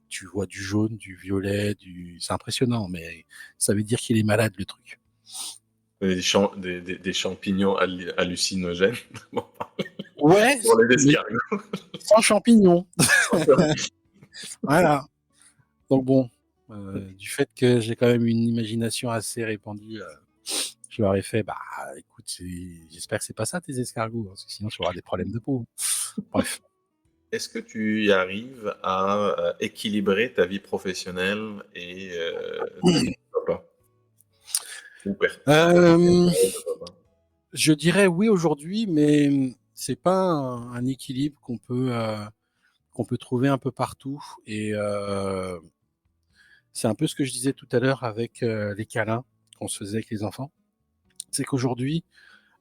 tu vois du jaune, du violet, c'est impressionnant, mais ça veut dire qu'il est malade, le truc. des champignons hallucinogènes Ouais, pour les mais escargots. sans champignons. Voilà. Donc bon, du fait que j'ai quand même une imagination assez répandue, Je leur ai fait, bah, écoute, j'espère que c'est pas ça tes escargots, parce que sinon tu auras des problèmes de peau. Bref. Est-ce que tu y arrives à, équilibrer ta vie professionnelle et ta vie de papa? Ou Euh, de papa? je dirais oui aujourd'hui, mais c'est pas un équilibre qu'on peut trouver un peu partout. Et c'est un peu ce que je disais tout à l'heure avec les câlins qu'on se faisait avec les enfants. C'est qu'aujourd'hui,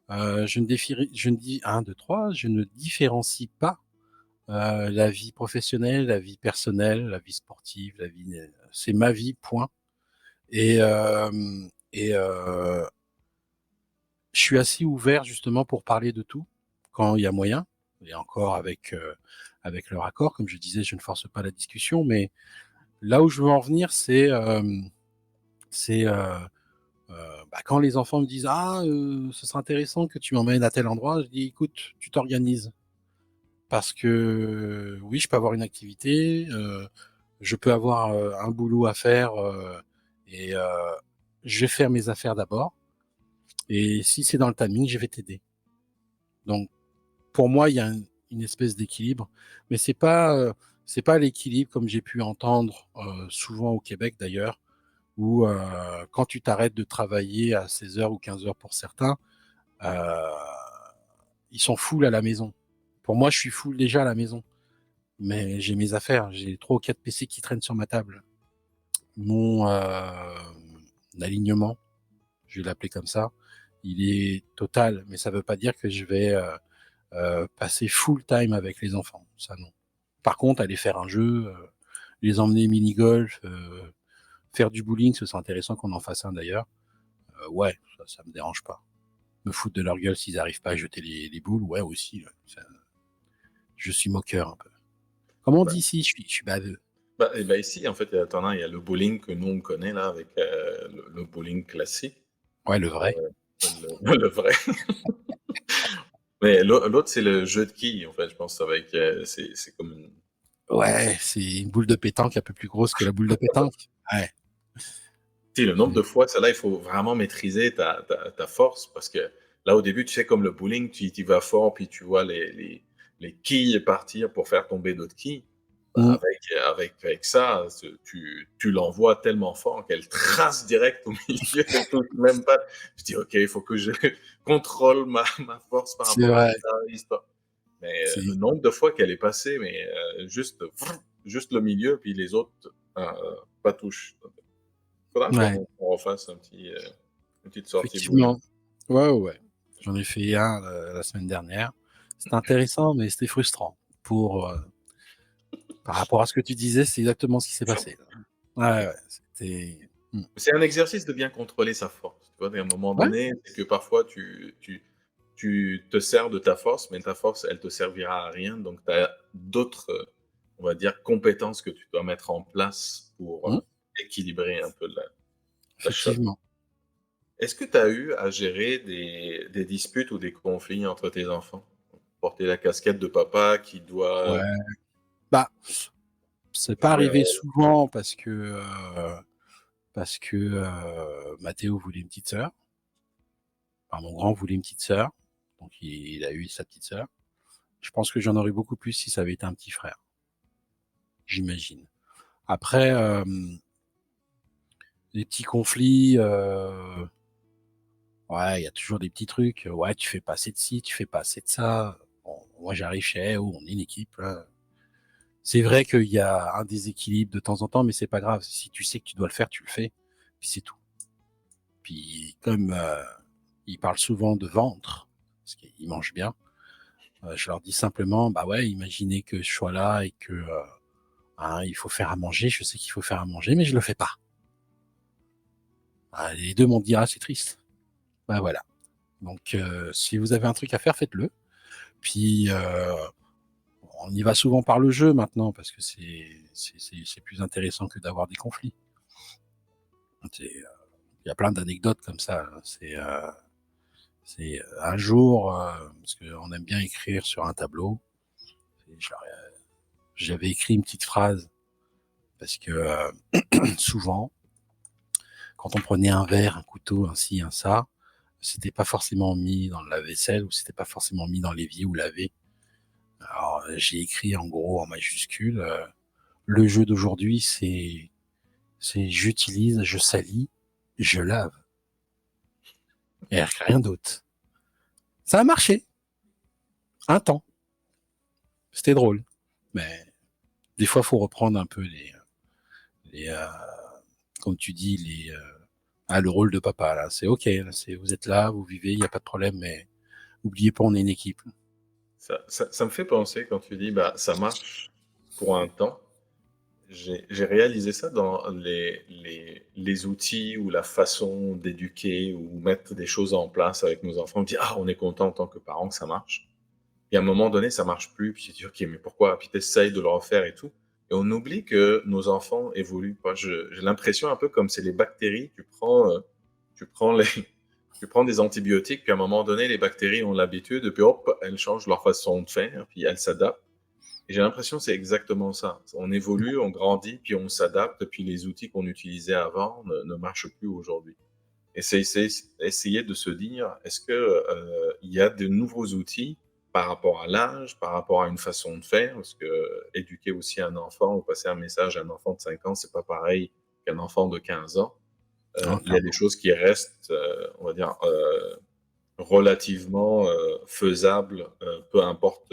je ne dis un, deux, trois, je ne différencie pas la vie professionnelle, la vie personnelle, la vie sportive, c'est ma vie, point. Et, je suis assez ouvert justement pour parler de tout quand il y a moyen, et encore avec leur accord. Comme je disais, je ne force pas la discussion, mais là où je veux en venir, c'est quand les enfants me disent ah ce serait intéressant que tu m'emmènes à tel endroit, je dis écoute, tu t'organises parce que oui, je peux avoir une activité, je peux avoir un boulot à faire et je vais faire mes affaires d'abord. Et si c'est dans le timing, je vais t'aider. Donc, pour moi, il y a une espèce d'équilibre, mais c'est pas l'équilibre comme j'ai pu entendre souvent au Québec d'ailleurs, où quand tu t'arrêtes de travailler à 16 heures ou 15 heures pour certains, euh, ils sont full à la maison. Pour moi, je suis full déjà à la maison, mais j'ai mes affaires, j'ai 3 ou 4 PC qui traînent sur ma table. Mon alignement, je vais l'appeler comme ça, il est total, mais ça veut pas dire que je vais passer full time avec les enfants, ça non. Par contre, aller faire un jeu, les emmener mini-golf, faire du bowling, ce serait intéressant qu'on en fasse un d'ailleurs. Ouais, ça me dérange pas. Me foutre de leur gueule s'ils n'arrivent pas à jeter les boules, ouais aussi. Je suis moqueur un peu. Comme on Bah dit ici, je suis baveux. ici, en fait, il y a le bowling que nous on connaît là avec, le bowling classique, Ouais, le vrai. le vrai. Mais l'autre, c'est le jeu de quilles, en fait, je pense avec, c'est comme une Ouais, c'est une boule de pétanque un peu plus grosse que la boule de pétanque. Ouais. tu sais, le nombre de fois, celle-là, il faut vraiment maîtriser ta force parce que là, au début, tu sais, comme le bowling, tu y vas fort, puis tu vois les quilles partir pour faire tomber d'autres quilles. Mm. Avec ça, tu l'envoies tellement fort qu'elle trace direct au milieu, elle touche même pas. Je dis, OK, il faut que je contrôle ma force par C'est rapport à vrai. ça, histoire. Mais le C'est nombre de fois qu'elle est passée, mais juste le milieu, puis les autres, pas touche. Faudra ouais, qu'on refasse une petite sortie bowling. effectivement. Ouais, ouais. J'en ai fait un la semaine dernière. C'était intéressant, mais c'était frustrant. Par rapport à ce que tu disais, c'est exactement ce qui s'est passé. Ouais, ouais, c'était. Mm. C'est un exercice de bien contrôler sa force. Tu vois, à un moment Ouais. donné, c'est que parfois tu te sers de ta force, mais ta force, elle te servira à rien. Donc, tu as d'autres, on va dire, compétences que tu dois mettre en place pour Mm. équilibrer un peu la chose. Effectivement. Est-ce que tu as eu à gérer des disputes ou des conflits entre tes enfants? Porter la casquette de papa qui doit Ouais. Bah, c'est pas jouer un arrivé rôle. souvent parce que Mathéo voulait une petite sœur. Enfin, mon grand voulait une petite sœur, donc il a eu sa petite sœur. Je pense que j'en aurais beaucoup plus si ça avait été un petit frère, j'imagine. Après, les petits conflits, ouais, il y a toujours des petits trucs. Ouais, tu fais pas assez de ci, tu fais pas assez de ça. Bon, moi, j'arrive chez oh, on est une équipe. Là. C'est vrai qu'il y a un déséquilibre de temps en temps, mais c'est pas grave. Si tu sais que tu dois le faire, tu le fais. Puis c'est tout. Puis comme ils parlent souvent de ventre, parce qu'ils mangent bien, je leur dis simplement, bah ouais, imaginez que je sois là et que il faut faire à manger. Je sais qu'il faut faire à manger, mais je le fais pas. Les deux m'ont dit, ah, c'est triste. Bah voilà. Donc, si vous avez un truc à faire, faites-le. Puis, on y va souvent par le jeu maintenant parce que c'est plus intéressant que d'avoir des conflits. Il y a plein d'anecdotes comme ça. C'est un jour, parce qu'on aime bien écrire sur un tableau. J'avais écrit une petite phrase parce que souvent, quand on prenait un verre, un couteau, un ci, un ça, c'était pas forcément mis dans le lave-vaisselle ou c'était pas forcément mis dans l'évier ou lavé. Alors, j'ai écrit en gros, en majuscule, le jeu d'aujourd'hui, c'est j'utilise, je salis, je lave. Et rien d'autre. Ça a marché. Un temps. C'était drôle. Mais des fois, faut reprendre un peu les comme tu dis, le rôle de papa, là. C'est OK. Là, vous êtes là, vous vivez, il n'y a pas de problème, mais oubliez pas, on est une équipe. Ça me fait penser quand tu dis, bah, ça marche pour un temps. J'ai réalisé ça dans les outils ou la façon d'éduquer ou mettre des choses en place avec nos enfants. On dit, ah, on est content en tant que parent que ça marche. Et à un moment donné, ça marche plus. Puis tu dis, ok, mais pourquoi? Puis tu essayes de le refaire et tout. Et on oublie que nos enfants évoluent pas. J'ai l'impression un peu comme c'est les bactéries. Tu prends tu prends des antibiotiques, puis à un moment donné, les bactéries ont l'habitude, et puis hop, elles changent leur façon de faire, puis elles s'adaptent. Et j'ai l'impression que c'est exactement ça. On évolue, on grandit, puis on s'adapte, puis les outils qu'on utilisait avant ne marchent plus aujourd'hui. Et c'est essayer de se dire, est-ce que il y a de nouveaux outils par rapport à l'âge, par rapport à une façon de faire, parce que éduquer aussi un enfant ou passer un message à un enfant de 5 ans, c'est pas pareil qu'un enfant de 15 ans. Hein, Il y a des choses qui restent, on va dire, relativement faisables, peu importe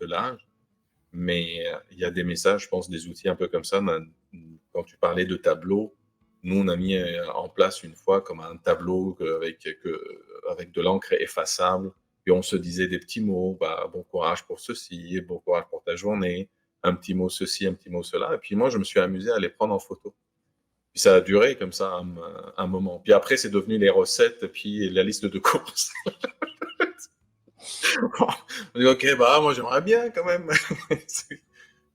l'âge. Mais il y a des messages, je pense, des outils un peu comme ça. Quand tu parlais de tableau, nous, on a mis en place une fois comme un tableau avec de l'encre effaçable. Puis on se disait des petits mots, bah, bon courage pour ceci, bon courage pour ta journée, un petit mot ceci, un petit mot cela. Et puis moi, je me suis amusé à les prendre en photo. Puis ça a duré comme ça un moment. Puis après, c'est devenu les recettes, puis la liste de courses. On dit, ok, bah moi j'aimerais bien quand même.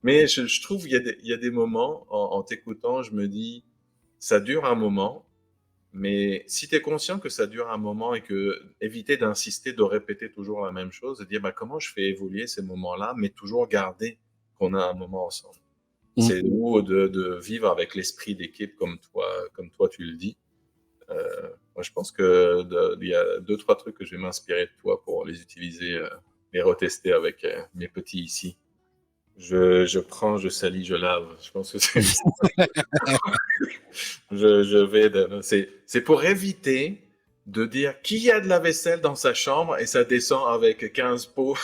Mais je trouve qu'il y a des moments, en t'écoutant, je me dis, ça dure un moment, mais si tu es conscient que ça dure un moment et que éviter d'insister, de répéter toujours la même chose, de dire bah, comment je fais évoluer ces moments-là, mais toujours garder qu'on a un moment ensemble. C'est nous de vivre avec l'esprit d'équipe comme toi tu le dis. Moi, je pense il y a deux, trois trucs que je vais m'inspirer de toi pour les utiliser, les retester avec mes petits ici. Je prends, je salis, je lave. Je pense que je vais. C'est pour éviter de dire qui a de la vaisselle dans sa chambre et ça descend avec 15 pots.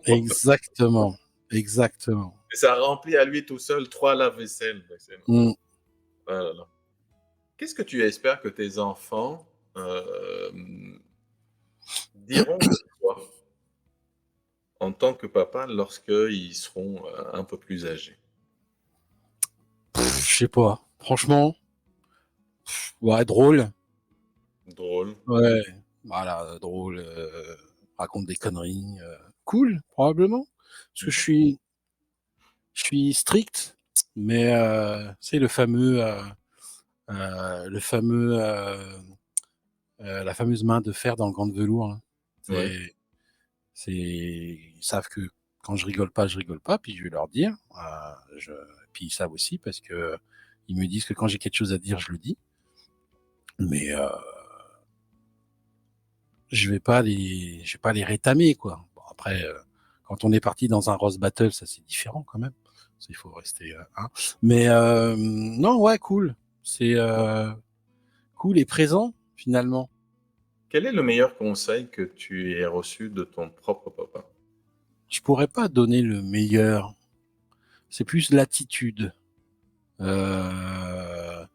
Exactement. Exactement. Et ça remplit à lui tout seul 3 lave-vaisselle. Voilà. Qu'est-ce que tu espères que tes enfants diront de toi en tant que papa lorsqu'ils seront un peu plus âgés? Je sais pas. Franchement, ouais, drôle. Drôle. Ouais. Voilà, drôle. Raconte des conneries. Cool, probablement. Parce que je suis strict, mais c'est le fameux, la fameuse main de fer dans le gant de velours. Hein. Ouais. Ils savent que quand je rigole pas, puis je vais leur dire. Puis ils savent aussi parce que ils me disent que quand j'ai quelque chose à dire, je le dis. Mais je vais pas les rétamer quoi. Bon, après, quand on est parti dans un Rose Battle, ça c'est différent quand même. Il faut rester. Hein. Mais non, ouais, cool. C'est cool et présent finalement. Quel est le meilleur conseil que tu aies reçu de ton propre papa? Je pourrais pas donner le meilleur. C'est plus l'attitude, la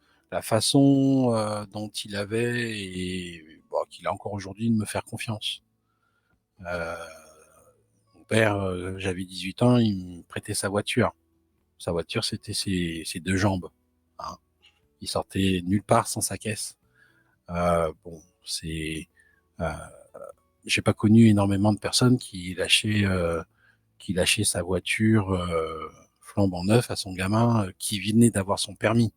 façon dont il avait et bon, qu'il a encore aujourd'hui de me faire confiance. Mon père, j'avais 18 ans, il me prêtait sa voiture. Sa voiture, c'était ses deux jambes. Hein. Il sortait nulle part sans sa caisse. Bon, euh, j'ai pas connu énormément de personnes qui lâchaient sa voiture flambant neuf à son gamin qui venait d'avoir son permis.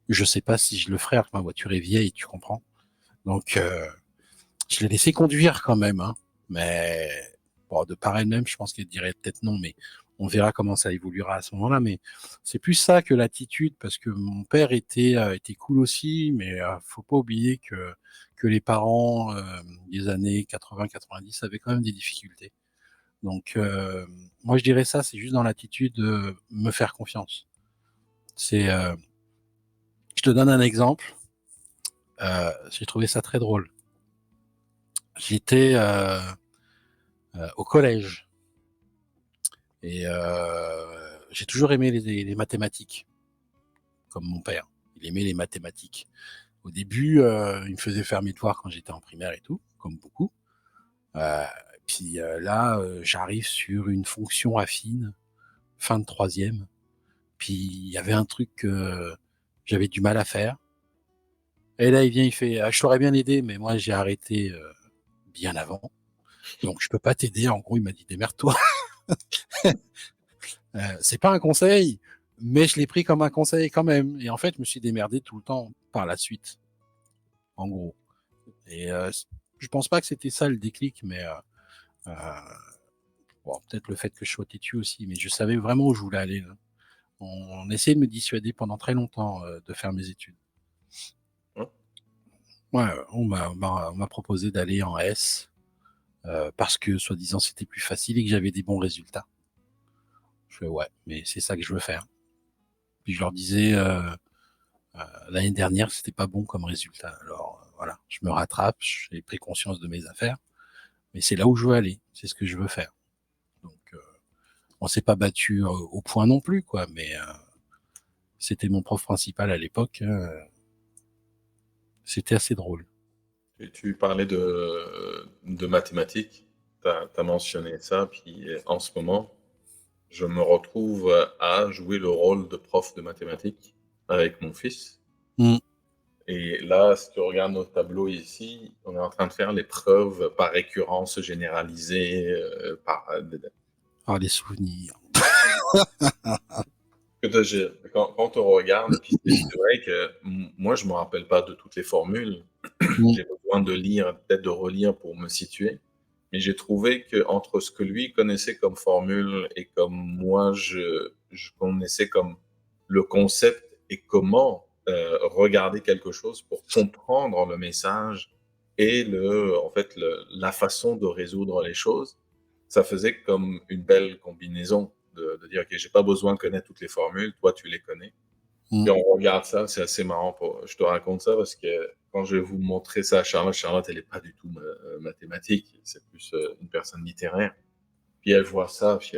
Je sais pas si je le ferais, ma voiture est vieille, tu comprends. Donc, je l'ai laissé conduire quand même, hein. Mais Bon, de par elle-même, je pense qu'elle dirait peut-être non, mais on verra comment ça évoluera à ce moment-là. Mais c'est plus ça que l'attitude, parce que mon père était cool aussi, mais faut pas oublier que les parents des années 80-90 avaient quand même des difficultés. Donc moi je dirais ça, c'est juste dans l'attitude de me faire confiance. C'est, je te donne un exemple. J'ai trouvé ça très drôle. J'étais au collège et j'ai toujours aimé les mathématiques, comme mon père. Il aimait les mathématiques. Au début, il me faisait faire mes devoirs quand j'étais en primaire et tout, comme beaucoup. Puis là, j'arrive sur une fonction affine, fin de troisième. Puis il y avait un truc que j'avais du mal à faire. Et là, il vient, il fait, ah, je t'aurais bien aidé, mais moi j'ai arrêté bien avant. Donc je peux pas t'aider. En gros, il m'a dit démerde-toi. C'est pas un conseil, mais je l'ai pris comme un conseil quand même. Et en fait, je me suis démerdé tout le temps par la suite, en gros. Et je pense pas que c'était ça le déclic, mais euh, bon, peut-être le fait que je sois têtu aussi. Mais je savais vraiment où je voulais aller. Là. On essayait de me dissuader pendant très longtemps de faire mes études. Ouais. Ouais, on m'a proposé d'aller en S parce que soi-disant c'était plus facile et que j'avais des bons résultats. Je fais ouais, mais c'est ça que je veux faire. Puis je leur disais l'année dernière c'était pas bon comme résultat. Alors voilà, je me rattrape, j'ai pris conscience de mes affaires, mais c'est là où je veux aller, c'est ce que je veux faire. Donc on s'est pas battu au point non plus quoi, mais c'était mon prof principal à l'époque. C'était assez drôle. Tu parlais de mathématiques, tu as mentionné ça, puis en ce moment, je me retrouve à jouer le rôle de prof de mathématiques avec mon fils. Mm. Et là, si tu regardes notre tableau ici, on est en train de faire les preuves par récurrence généralisée, Ah, les souvenirs. quand on regarde, puis c'est vrai que moi, je me rappelle pas de toutes les formules. Mm. J'ai besoin de lire, peut-être de relire pour me situer. Mais j'ai trouvé que entre ce que lui connaissait comme formule et comme moi, je connaissais comme le concept et comment regarder quelque chose pour comprendre le message et en fait, la façon de résoudre les choses, ça faisait comme une belle combinaison de dire, OK, j'ai pas besoin de connaître toutes les formules, toi, tu les connais. Mm. Puis on regarde ça, c'est assez marrant. Je te raconte ça parce que quand je vais vous montrer ça à Charlotte, Charlotte, elle est pas du tout mathématique, c'est plus une personne littéraire. Puis elle voit ça, puis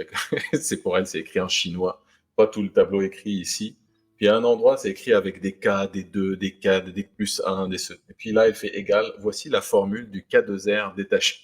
c'est pour elle, c'est écrit en chinois. Pas tout le tableau écrit ici. Puis à un endroit, c'est écrit avec des K, des 2, des K, des plus 1, des ce. Et puis là, elle fait égal. Voici la formule du K2R détaché.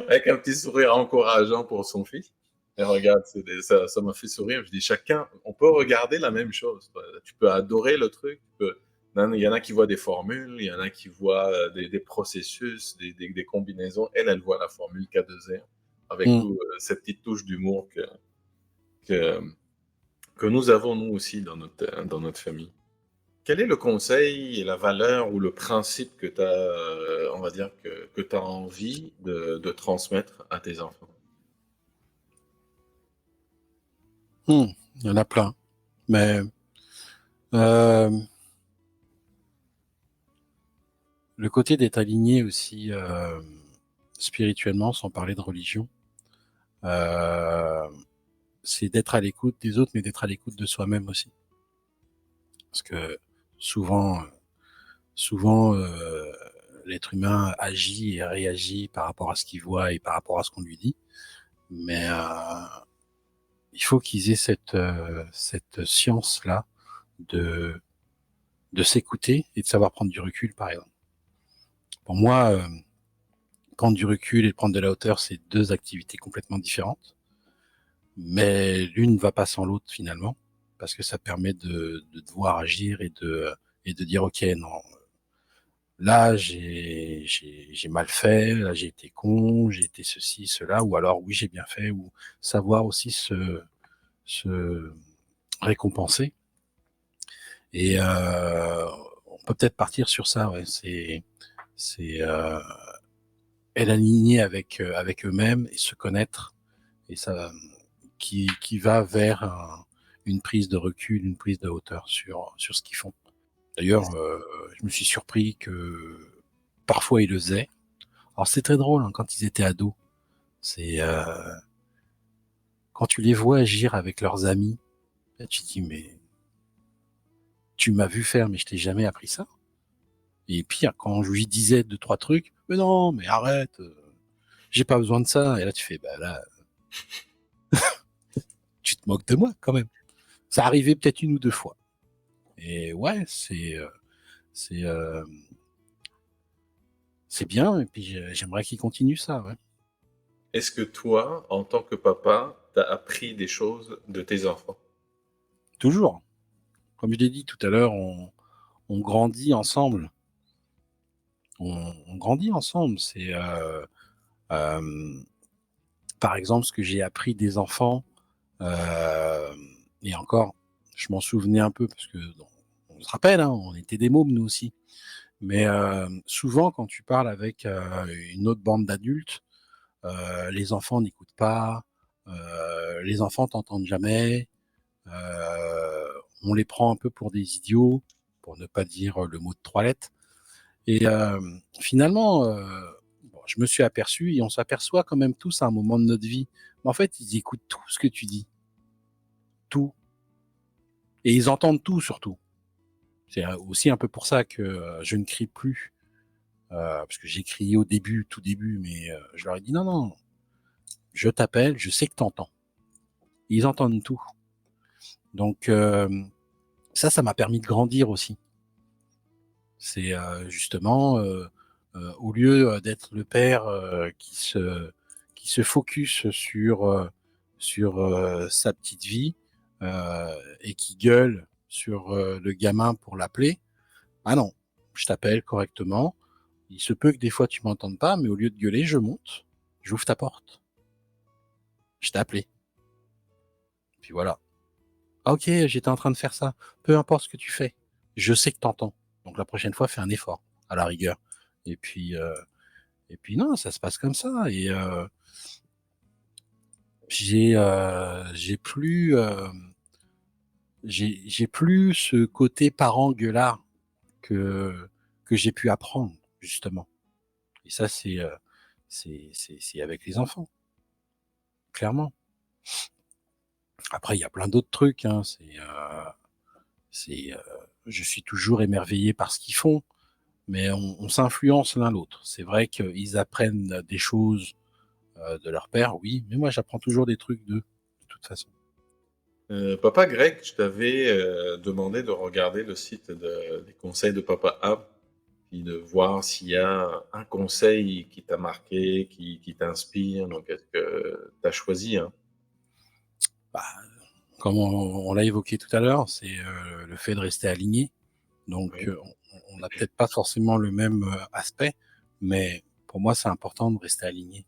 Avec un petit sourire encourageant pour son fils. Et regarde, ça m'a fait sourire. Je dis, chacun, on peut regarder la même chose. Tu peux adorer le truc. Il y en a qui voient des formules, il y en a qui voient des processus, des combinaisons. Elle voit la formule K2R avec Mm. tout, cette petite touche d'humour que, que nous avons, nous aussi, dans notre famille. Quel est le conseil et la valeur ou le principe que tu as, on va dire, que tu as envie de transmettre à tes enfants? Mm. Il y en a plein. Mais euh, le côté d'être aligné aussi spirituellement, sans parler de religion, euh, c'est d'être à l'écoute des autres, mais d'être à l'écoute de soi-même aussi. Parce que souvent, souvent l'être humain agit et réagit par rapport à ce qu'il voit et par rapport à ce qu'on lui dit. Mais il faut qu'ils aient cette science-là de, de s'écouter et de savoir prendre du recul, par exemple. Pour moi, prendre du recul et prendre de la hauteur, c'est deux activités complètement différentes. Mais l'une ne va pas sans l'autre finalement, parce que ça permet de devoir agir et de dire ok, non, là j'ai mal fait, là j'ai été con, j'ai été ceci, cela, ou alors oui j'ai bien fait, ou savoir aussi se récompenser. Et on peut peut-être partir sur ça, ouais. C'est être alignés avec eux-mêmes et se connaître, et ça qui va vers une prise de recul, une prise de hauteur sur ce qu'ils font. D'ailleurs, je me suis surpris que parfois ils le faisaient. Alors c'est très drôle, hein, quand ils étaient ados. C'est quand tu les vois agir avec leurs amis, là, tu te dis mais tu m'as vu faire, mais je t'ai jamais appris ça. Et pire, quand je lui disais 2-3 trucs, mais non, mais arrête, j'ai pas besoin de ça. Et là tu fais bah là, tu te moques de moi quand même. Ça arrivait peut-être 1 ou 2 fois. Et ouais, c'est c'est bien. Et puis j'aimerais qu'il continue ça. Ouais. Est-ce que toi, en tant que papa, tu as appris des choses de tes enfants? Toujours. Comme je l'ai dit tout à l'heure, on grandit ensemble. On grandit ensemble. C'est par exemple ce que j'ai appris des enfants. Et encore, je m'en souvenais un peu parce que on se rappelle, hein, on était des mômes nous aussi. Mais souvent, quand tu parles avec une autre bande d'adultes, les enfants n'écoutent pas, les enfants t'entendent jamais, on les prend un peu pour des idiots, pour ne pas dire le mot de 3 lettres. Et finalement, bon, je me suis aperçu, et on s'aperçoit quand même tous à un moment de notre vie, mais en fait, ils écoutent tout ce que tu dis, tout, et ils entendent tout surtout. C'est aussi un peu pour ça que je ne crie plus, parce que j'ai crié au début, tout début, mais je leur ai dit non, non, je t'appelle, je sais que t'entends. Ils entendent tout. Donc ça m'a permis de grandir aussi. C'est justement, au lieu d'être le père qui se focus sur sa petite vie, et qui gueule sur le gamin pour l'appeler. Ah non, je t'appelle correctement. Il se peut que des fois tu m'entendes pas, mais au lieu de gueuler, je monte, j'ouvre ta porte. Je t'ai appelé. Puis voilà. Ah, ok, j'étais en train de faire ça. Peu importe ce que tu fais, je sais que t'entends. Donc la prochaine fois, fais un effort, à la rigueur. Et puis non, ça se passe comme ça. Et j'ai plus ce côté parent gueulard que j'ai pu apprendre justement. Et ça, c'est avec les enfants, clairement. Après, il y a plein d'autres trucs. Hein. C'est, je suis toujours émerveillé par ce qu'ils font, mais on s'influence l'un l'autre. C'est vrai qu'ils apprennent des choses de leur père, oui, mais moi j'apprends toujours des trucs d'eux, de toute façon. Papa Greg, je t'avais demandé de regarder le site des conseils de Papa Ab, puis de voir s'il y a un conseil qui t'a marqué, qui t'inspire. Donc, est-ce que tu as choisi, hein? Bah, comme on l'a évoqué tout à l'heure, c'est le fait de rester aligné. Donc, Oui. on n'a peut-être pas forcément le même aspect, mais pour moi, c'est important de rester aligné.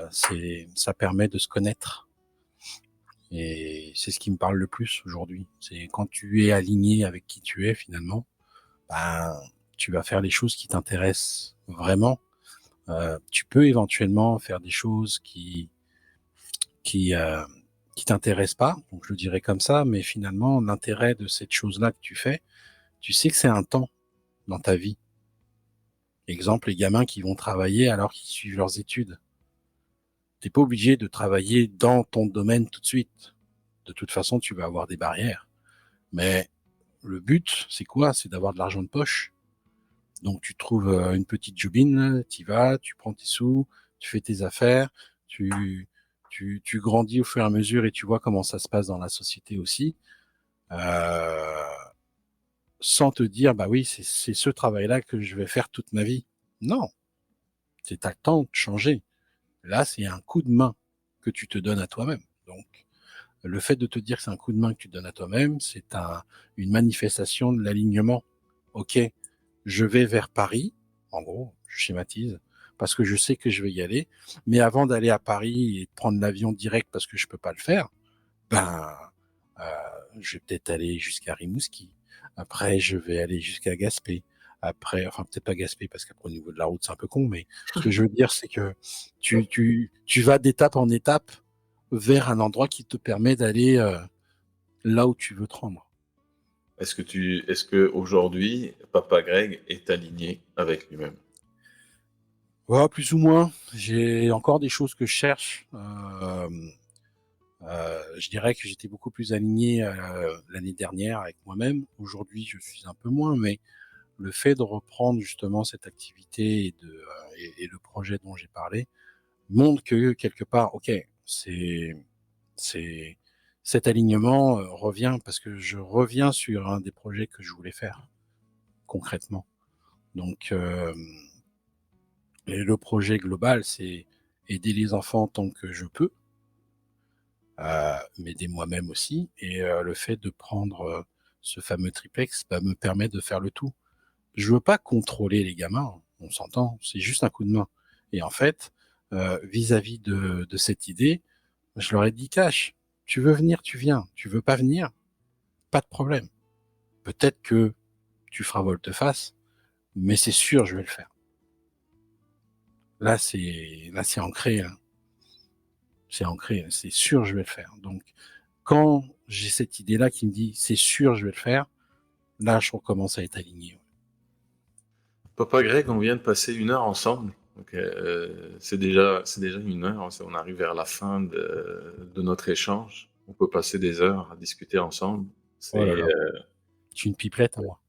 Ça permet de se connaître. Et c'est ce qui me parle le plus aujourd'hui. C'est quand tu es aligné avec qui tu es finalement, ben, tu vas faire les choses qui t'intéressent vraiment. Tu peux éventuellement faire des choses qui euh, qui t'intéressent pas, donc je le dirais comme ça, mais finalement l'intérêt de cette chose-là que tu fais, tu sais que c'est un temps dans ta vie. Exemple, les gamins qui vont travailler alors qu'ils suivent leurs études. T'es pas obligé de travailler dans ton domaine tout de suite. De toute façon, tu vas avoir des barrières. Mais le but, c'est quoi? C'est d'avoir de l'argent de poche. Donc tu trouves une petite jobine, tu vas, tu prends tes sous, tu fais tes affaires, tu, tu grandis au fur et à mesure et tu vois comment ça se passe dans la société aussi, euh, sans te dire, bah oui, c'est ce travail-là que je vais faire toute ma vie. Non, c'est à temps de changer. Là, c'est un coup de main que tu te donnes à toi-même. Donc, le fait de te dire que c'est un coup de main que tu te donnes à toi-même, c'est une manifestation de l'alignement. Ok, je vais vers Paris, en gros, je schématise, parce que je sais que je vais y aller, mais avant d'aller à Paris et de prendre l'avion direct parce que je peux pas le faire, ben, euh, je vais peut-être aller jusqu'à Rimouski. Après, je vais aller jusqu'à Gaspé. Après, enfin peut-être pas gaspiller parce qu'après au niveau de la route c'est un peu con, mais ce que je veux dire c'est que tu vas d'étape en étape vers un endroit qui te permet d'aller là où tu veux te rendre. Est-ce que aujourd'hui, Papa Greg est aligné avec lui-même? Ouais, plus ou moins. J'ai encore des choses que je cherche. Je dirais que j'étais beaucoup plus aligné l'année dernière avec moi-même. Aujourd'hui, je suis un peu moins, mais le fait de reprendre justement cette activité et le projet dont j'ai parlé montre que quelque part, ok, c'est c'est cet alignement revient parce que je reviens sur un des projets que je voulais faire concrètement. Donc, et le projet global, c'est aider les enfants tant que je peux, m'aider moi-même aussi, et le fait de prendre ce fameux triplex me permet de faire le tout. Je veux pas contrôler les gamins, on s'entend, c'est juste un coup de main. Et en fait, vis-à-vis de cette idée, je leur ai dit cash, tu veux venir, tu viens, tu veux pas venir, pas de problème. Peut-être que tu feras volte-face, mais c'est sûr, je vais le faire. Là, c'est ancré, hein. C'est ancré, c'est sûr, je vais le faire. Donc, quand j'ai cette idée-là qui me dit c'est sûr, je vais le faire, là, je recommence à être aligné. Papa Greg, on vient de passer 1 heure ensemble. Donc, c'est déjà 1 heure. On arrive vers la fin de notre échange. On peut passer des heures à discuter ensemble. Oh là C'est, là, je suis une pipelette, hein, moi.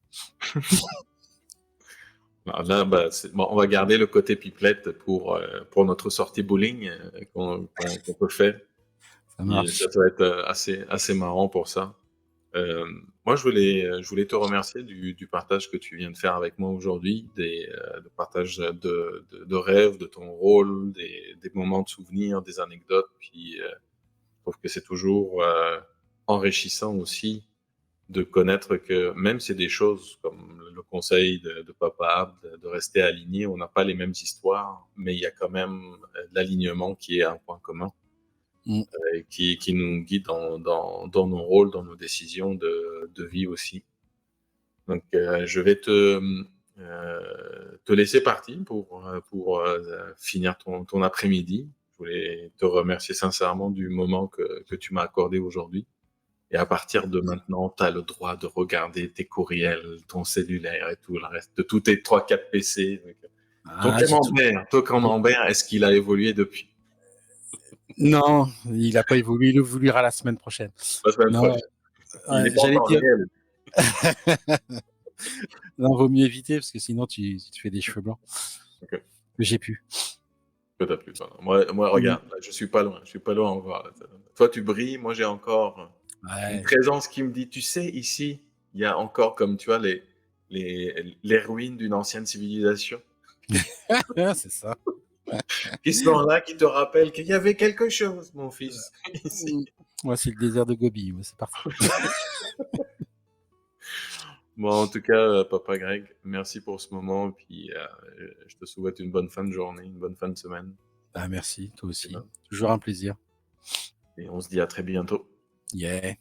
là, bah, bon, on va garder le côté pipelette pour notre sortie bowling qu'on peut faire. Ça Et marche. ça va être assez marrant pour ça. Moi, je voulais te remercier du partage que tu viens de faire avec moi aujourd'hui, de partage de rêves, de ton rôle, des moments de souvenirs, des anecdotes. Puis, je trouve que c'est toujours enrichissant aussi de connaître que même c'est des choses comme le conseil de Papa Abd, de rester aligné, on n'a pas les mêmes histoires, mais il y a quand même l'alignement qui est un point commun Mm. qui nous guide dans nos rôles, dans nos décisions de vie aussi. Donc, je vais te laisser partir pour finir ton après-midi. Je voulais te remercier sincèrement du moment que tu m'as accordé aujourd'hui. Et à partir de maintenant, tu as le droit de regarder tes courriels, ton cellulaire et tout le reste, de tous tes 3-4 PC. Donc, Ah, j'ai tout. ton camembert, est-ce qu'il a évolué depuis Non, il n'a pas évolué, il évoluera la semaine prochaine. la semaine Non, prochaine? Il n'est pas j'allais encore dire, réel. non, vaut mieux éviter parce que sinon tu te fais des cheveux blancs. Ok. Que j'ai pu. Que t'as plus, pardon. Moi, Mm. regarde, là, je suis pas loin. Je suis pas loin encore. Toi, tu brilles. Moi, j'ai encore une Ouais, présence qui me dit, tu sais, ici, il y a encore, comme tu vois, les ruines d'une ancienne civilisation c'est ça. qui sont là, qui te rappellent qu'il y avait quelque chose, mon fils, ici. Mm. Moi, c'est le désert de Gobi, ouais, c'est parti. Bon, en tout cas, Papa Greg, merci pour ce moment. Puis, je te souhaite une bonne fin de journée, une bonne fin de semaine. Ah, merci, toi Et aussi. ben, Toujours un plaisir. et on se dit à très bientôt. Yeah.